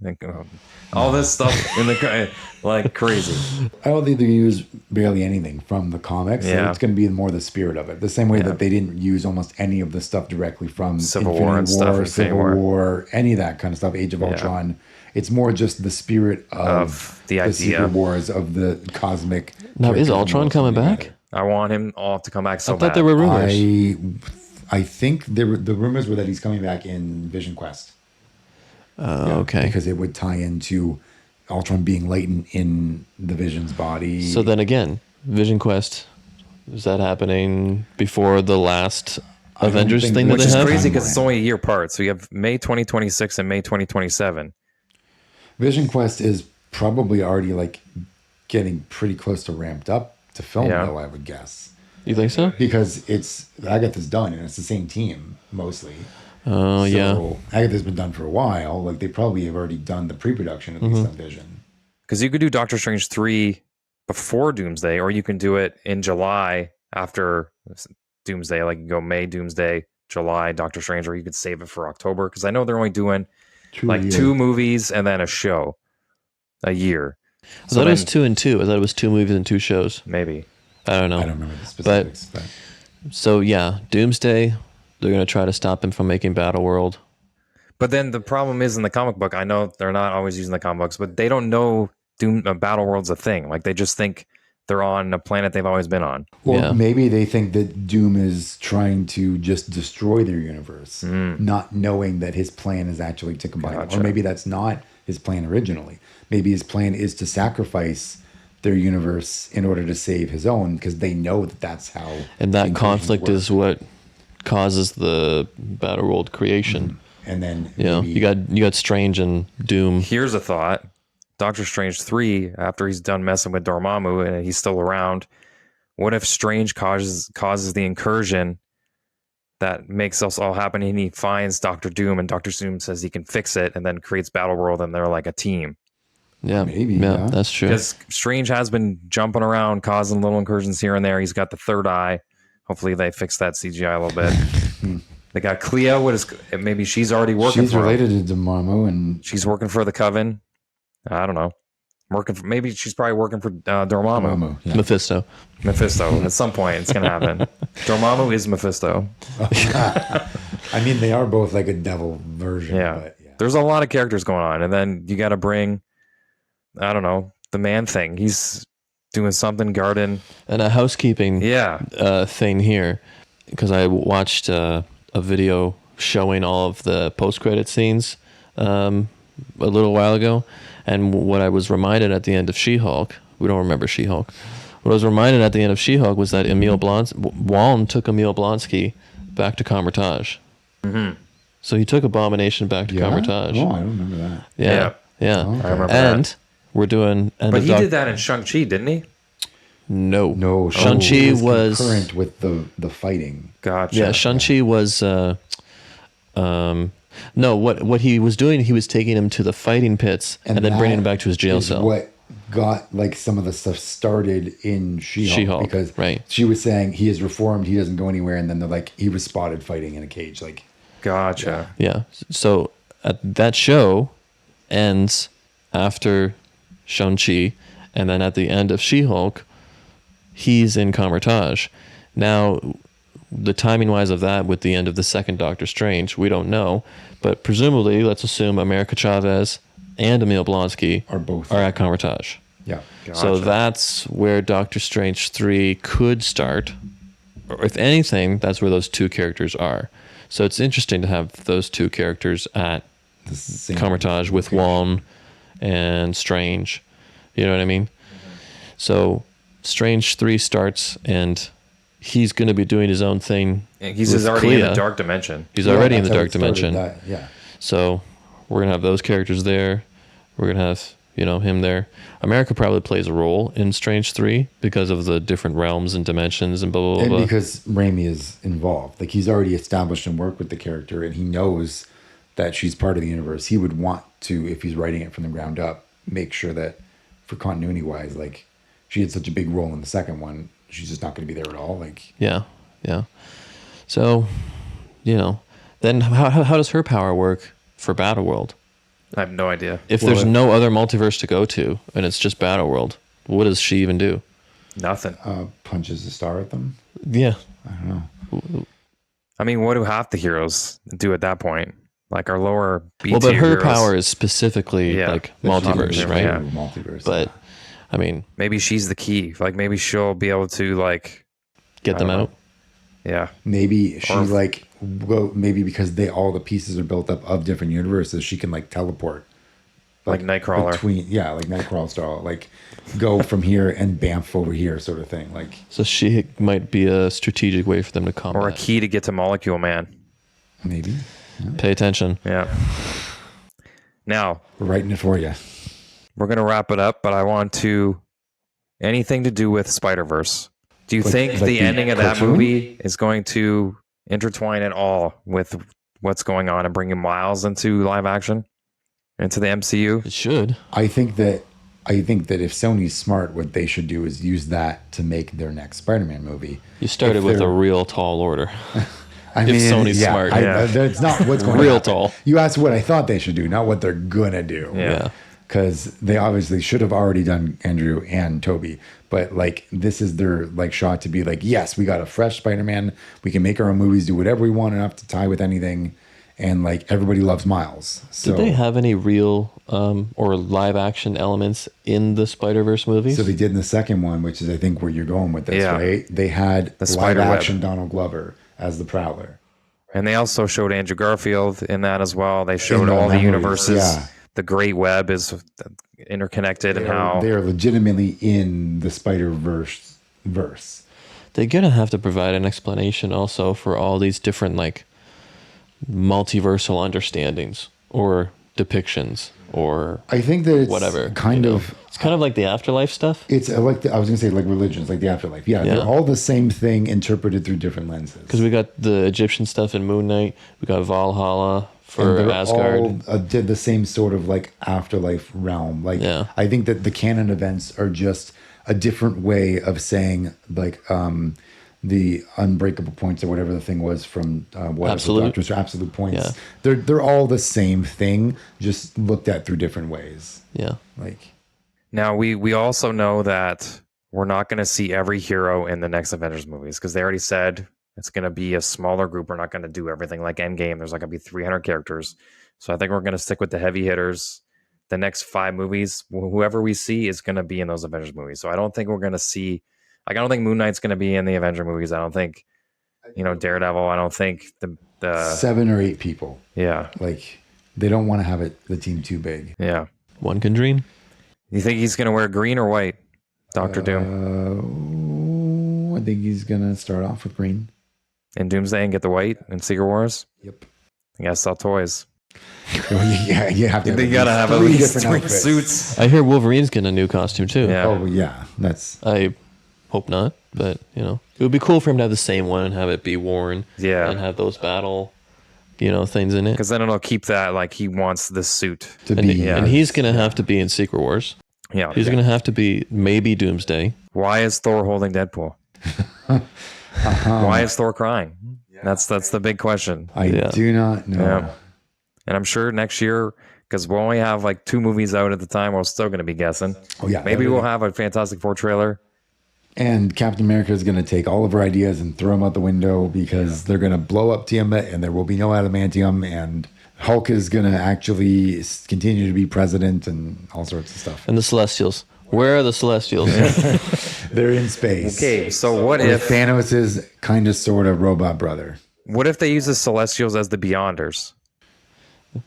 All this stuff in the like crazy. I don't think they use barely anything from the comics. So Yeah. it's going to be more the spirit of it. The same way that they didn't use almost any of the stuff directly from Civil Infinity War and stuff, Infinity Civil War. War, any of that kind of stuff, Age of Ultron. It's more just the spirit of the idea. Secret Wars, of the cosmic. Now, is character Ultron worlds coming coming back? together. I want him all to come back so I thought bad. there were rumors. I think the rumors were that he's coming back in Vision Quest. Okay. Because it would tie into Ultron being latent in the Vision's body. So then again, Vision Quest, is that happening before the last don't Avengers think- thing that Which they is have? crazy because it's Timeline. only a year apart. So you have May 2026 and May 2027. Vision Quest is probably already like getting pretty close to ramped up to film, Yeah. though, I would guess. You think so? Because Agatha's done and it's the same team mostly. Oh, yeah. So Agatha's been done for a while. Like they probably have already done the pre-production at Mm-hmm. least on Vision. Because you could do Doctor Strange 3 before Doomsday, or you can do it in July after Doomsday. Like you go May, Doomsday, July, Doctor Strange, or you could save it for October. Because I know they're only doing like 2 movies and then a show a year. I thought it was 2 and 2. I thought it was 2 movies and 2 shows. Maybe. I don't know. I don't remember the specifics. But So yeah, Doomsday, they're going to try to stop him from making Battleworld. But then the problem is in the comic book, I know they're not always using the comic books, but they don't know Battleworld's a thing. Like they just think they're on a planet they've always been on. Or Yeah. maybe they think that Doom is trying to just destroy their universe, not knowing that his plan is actually to combine them. Gotcha. Or maybe that's not his plan originally. Maybe his plan is to sacrifice their universe in order to save his own, because they know that that's how. And that incursions conflict work. is what causes the Battleworld creation. And then You know, maybe- you got Strange and Doom. Here's a thought. Doctor Strange 3, after he's done messing with Dormammu and he's still around, what if Strange causes the incursion that makes us all happen and he finds Doctor Doom and Doctor Doom says he can fix it and then creates Battleworld and they're like a team? Yeah, Maybe, Yeah, yeah. that's true. Because Strange has been jumping around, causing little incursions here and there. He's got the third eye. Hopefully they fix that CGI a little bit. They got Cleo. Maybe she's already working she's for him. related to Dormammu, and She's working for the Coven. I don't know. Maybe she's probably working for Dormammu. Dormammu. Yeah. Mephisto. Mephisto. At some point, it's going to happen. Dormammu is Mephisto. I mean, they are both like a devil version. Yeah. But yeah. There's a lot of characters going on. And then you got to bring, I don't know, the Man Thing. He's doing something, garden. And a housekeeping Yeah. thing here, because I watched a video showing all of the post-credit scenes a little while ago, and what I was reminded at the end of She-Hulk, we don't remember She-Hulk, what I was reminded at the end of She-Hulk was that Walln took Emil Blonsky back to Comertage. Mm-hmm. So he took Abomination back to Yeah? Comertage. Oh, I don't remember that. Yeah. I remember And that. we're doing... But he did that in Shang-Chi, didn't he? No. No, Shang-Chi was... concurrent with the fighting. Gotcha. Yeah, Shang-Chi was... no, what he was doing, he was taking him to the fighting pits and then bringing him back to his jail is cell. What got like some of the stuff started in She-Hulk, because she was saying he is reformed, he doesn't go anywhere, and then they're like he was spotted fighting in a cage. Like, gotcha. Yeah. So that show ends after Shang-Chi, and then at the end of She-Hulk, he's in Kamar-Taj. Now, the timing wise of that with the end of the second Doctor Strange, we don't know, but presumably, let's assume America Chavez and Emil Blonsky are at Kamar-Taj. Yeah. Gotcha. So that's where Doctor Strange 3 could start. Or if anything, that's where those two characters are. So it's interesting to have those two characters at Kamar-Taj with Wong and Strange. You know what I mean? So Strange 3 starts, and he's going to be doing his own thing. He's already in the dark dimension. He's already in the dark dimension. Yeah. So we're going to have those characters there. We're going to have, him there. America probably plays a role in Strange 3 because of the different realms and dimensions and blah, blah, blah. And because Raimi is involved. Like, he's already established and worked with the character, and he knows that she's part of the universe. He would want to, if he's writing it from the ground up, make sure that for continuity wise, like, she had such a big role in the second one, she's just not going to be there at all. Like, yeah. So, then how does her power work for Battleworld? I have no idea. If there's no other multiverse to go to, and it's just Battleworld, what does she even do? Nothing. Punches a star at them. Yeah. I don't know. I mean, what do half the heroes do at that point? Like our lower B Well, but her heroes. power is specifically like multiverse, right? Yeah. Multiverse. But I mean, maybe she's the key. Like maybe she'll be able to like get them out. Yeah. Maybe she's like, well, maybe because all the pieces are built up of different universes, she can like teleport. Like Nightcrawler. Like Nightcrawler style. Like go from here and bamf over here sort of thing. Like, so she might be a strategic way for them to combat. Or a key to get to Molecule Man. Maybe. Yeah. Pay attention. Yeah. Now. We're writing it for you. We're going to wrap it up, but I want to... Anything to do with Spider-Verse. Do you think the ending of that movie is going to intertwine at all with what's going on and bringing Miles into live action? Into the MCU? It should. I think that if Sony's smart, what they should do is use that to make their next Spider-Man movie. You started with a real tall order. I mean, Sony's smart. That's not what's going to real happen. Tall. You asked what I thought they should do, not what they're gonna do. Yeah. Because they obviously should have already done Andrew and Toby, but like this is their like shot to be like, yes, we got a fresh Spider-Man. We can make our own movies, do whatever we want, and not have to tie with anything. And like everybody loves Miles. So, did they have any real or live action elements in the Spider-Verse movies? So they did in the second one, which is I think where you're going with this, right? They had the live action Donald Glover as the Prowler. And they also showed Andrew Garfield in that as well. They showed all the universes. Yeah. The Great Web is interconnected and how they are legitimately in the Spider-Verse verse. They're gonna have to provide an explanation also for all these different like multiversal understandings or depictions or I think that it's whatever kind of it's kind of like the afterlife stuff. It's like I was gonna say like religions, like the afterlife. Yeah, they're all the same thing interpreted through different lenses. Because we got the Egyptian stuff in Moon Knight, we got Valhalla for Asgard. All did the same sort of like afterlife realm. Like I think that the canon events are just a different way of saying like the unbreakable points or whatever the thing was from absolute points. Yeah. They're all the same thing, just looked at through different ways. Yeah. Like now we also know that we're not going to see every hero in the next Avengers movies because they already said it's going to be a smaller group. We're not going to do everything like Endgame. There's not going to be 300 characters. So I think we're going to stick with the heavy hitters. The next 5 movies, whoever we see is going to be in those Avengers movies. So I don't think we're going to see, like, I don't think Moon Knight's going to be in the Avenger movies. I don't think, Daredevil. I don't think the 7 or 8 people. Yeah. Like, they don't want to have the team too big. Yeah. One can dream. You think he's going to wear green or white, Dr. Doom? I think he's going to start off with green. In Doomsday and get the white in Secret Wars? Yep. You gotta sell toys. Yeah, you have to. You gotta have at least 3 suits. I hear Wolverine's getting a new costume too. Yeah. Oh yeah, I hope not, but it would be cool for him to have the same one and have it be worn. Yeah. And have those battle, things in it. Because then it'll keep that like he wants the suit to be. And he's gonna have to be in Secret Wars. Yeah. He's going to have to be maybe Doomsday. Why is Thor holding Deadpool? Why is Thor crying? That's the big question. I do not know. Yeah. And I'm sure next year, because we'll only have like 2 movies out at the time, we're still going to be guessing. Oh, yeah. Maybe we'll have a Fantastic Four trailer. And Captain America is going to take all of our ideas and throw them out the window because they're going to blow up Tiamat and there will be no adamantium. And Hulk is going to actually continue to be president and all sorts of stuff. And the Celestials. Where are the Celestials? They're in space. Okay, so what If if Thanos is kind of sort of robot brother? they use the Celestials as the Beyonders?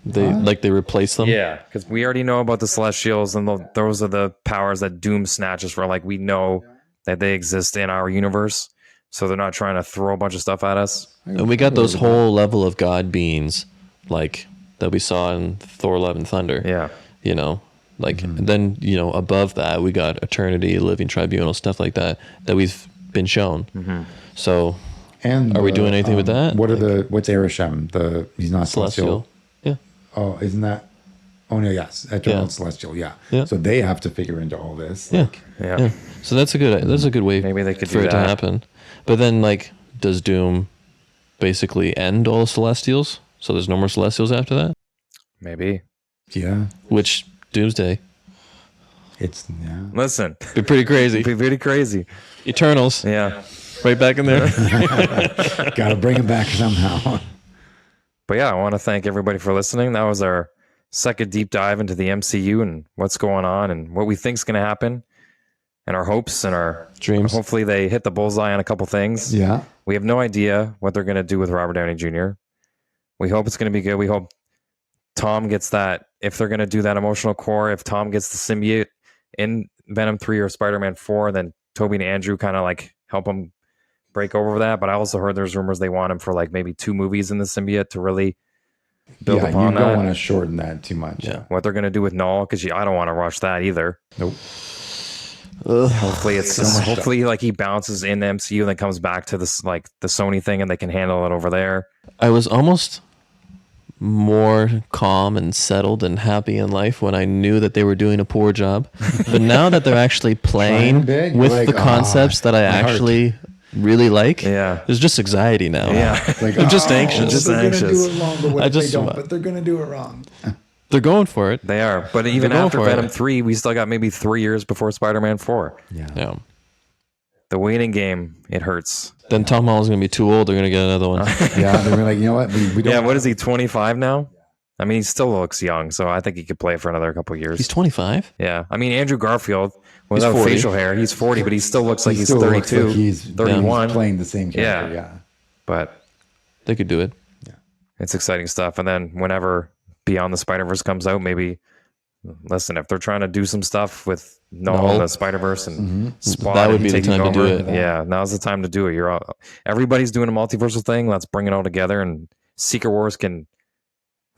They replace them. Yeah, because we already know about the Celestials, and those are the powers that Doom snatches for. Like, we know that they exist in our universe, so they're not trying to throw a bunch of stuff at us. And we got those whole level of god beings like that we saw in Thor: Love and Thunder. Yeah. You know, like and then, you know, above that we got Eternity, Living Tribunal, stuff like that we've been shown. So And are we doing anything with that? What's Arishem? He's not celestial. Yeah. Oh, isn't that? Oh no, yes, Eternal Celestial. Yeah. Yeah. So they have to figure into all this. Yeah. Yeah. So that's a good way Maybe they could for do it to that. happen. But then, like, does Doom basically end all Celestials? So there's no more Celestials after that? Maybe. Yeah. Which Doomsday? It's Listen, Be pretty crazy. it'd be pretty crazy. Eternals. Yeah. Right back in there. Got to bring him back somehow. But yeah, I want to thank everybody for listening. That was our second deep dive into the MCU and what's going on and what we think's going to happen and our hopes and our Dreams. Hopefully they hit the bullseye on a couple things. Yeah. We have no idea what they're going to do with Robert Downey Jr. We hope it's going to be good. We hope Tom gets that, if they're going to do that emotional core, if Tom gets the symbiote in Venom 3 or Spider-Man 4, then Toby and Andrew kind of like help him break over that. But I also heard there's rumors they want him for like maybe 2 movies in the symbiote to really build Yeah, upon you that. don't want to shorten that too much. Yeah. What they're going to do with Null, because I don't want to rush that either. Nope. Hopefully it's So much hopefully like he bounces in the MCU and then comes back to this like the Sony thing and they can handle it over there. I was almost more calm and settled and happy in life when I knew that they were doing a poor job. But now that they're actually playing Trying big, with you're like, the concepts that I my heart. actually really like, Yeah. there's just anxiety now. Yeah. Like, I'm just anxious. Just they're anxious. gonna do it wrong, but what I if they just- don't? But they're gonna do it wrong. They're going for it. They are. But even going after for Venom it. 3, we still got maybe 3 years before Spider-Man 4. Yeah. The waiting game, it hurts. Then Tom Holland's going to be too old. They're going to get another one. Yeah, they're like, you know what? We don't. Yeah, what is he, 25 now? I mean, he still looks young, so I think he could play for another couple of years. He's 25. Yeah. I mean, Andrew Garfield, without 40. facial hair, he's 40, but he still looks like He he's still looks 32, like he's 31. playing the same character. Yeah. But They could do it. it's exciting stuff. And then whenever Beyond the Spider-Verse comes out, maybe, listen, if they're trying to do some stuff with Null and the Spider-Verse and Spot, That would and be the taking time to do over, it. Yeah, now's the time to do it. Everybody's doing a multiversal thing. Let's bring it all together, and Secret Wars can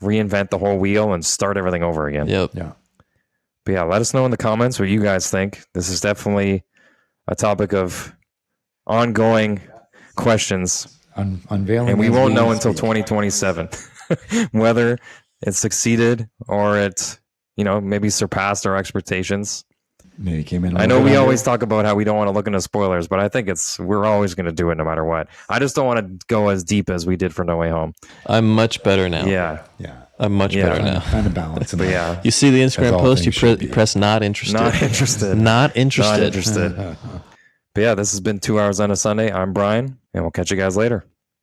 reinvent the whole wheel and start everything over again. Yep. Yeah. But yeah, let us know in the comments what you guys think. This is definitely a topic of ongoing questions, Unveiling. and we as won't know we until speak. 2027 whether it succeeded or it, maybe surpassed our expectations. Maybe came in. I know we always talk about how we don't want to look into spoilers, but I think we're always going to do it no matter what. I just don't want to go as deep as we did for No Way Home. I'm much better now. Yeah. Yeah. I'm much Yeah. better now. Kind of balance. But yeah, You see the Instagram As all post, you, things should you be. press not interested. not interested. Not interested. Not interested. But yeah, this has been 2 Hours on a Sunday. I'm Brian, and we'll catch you guys later.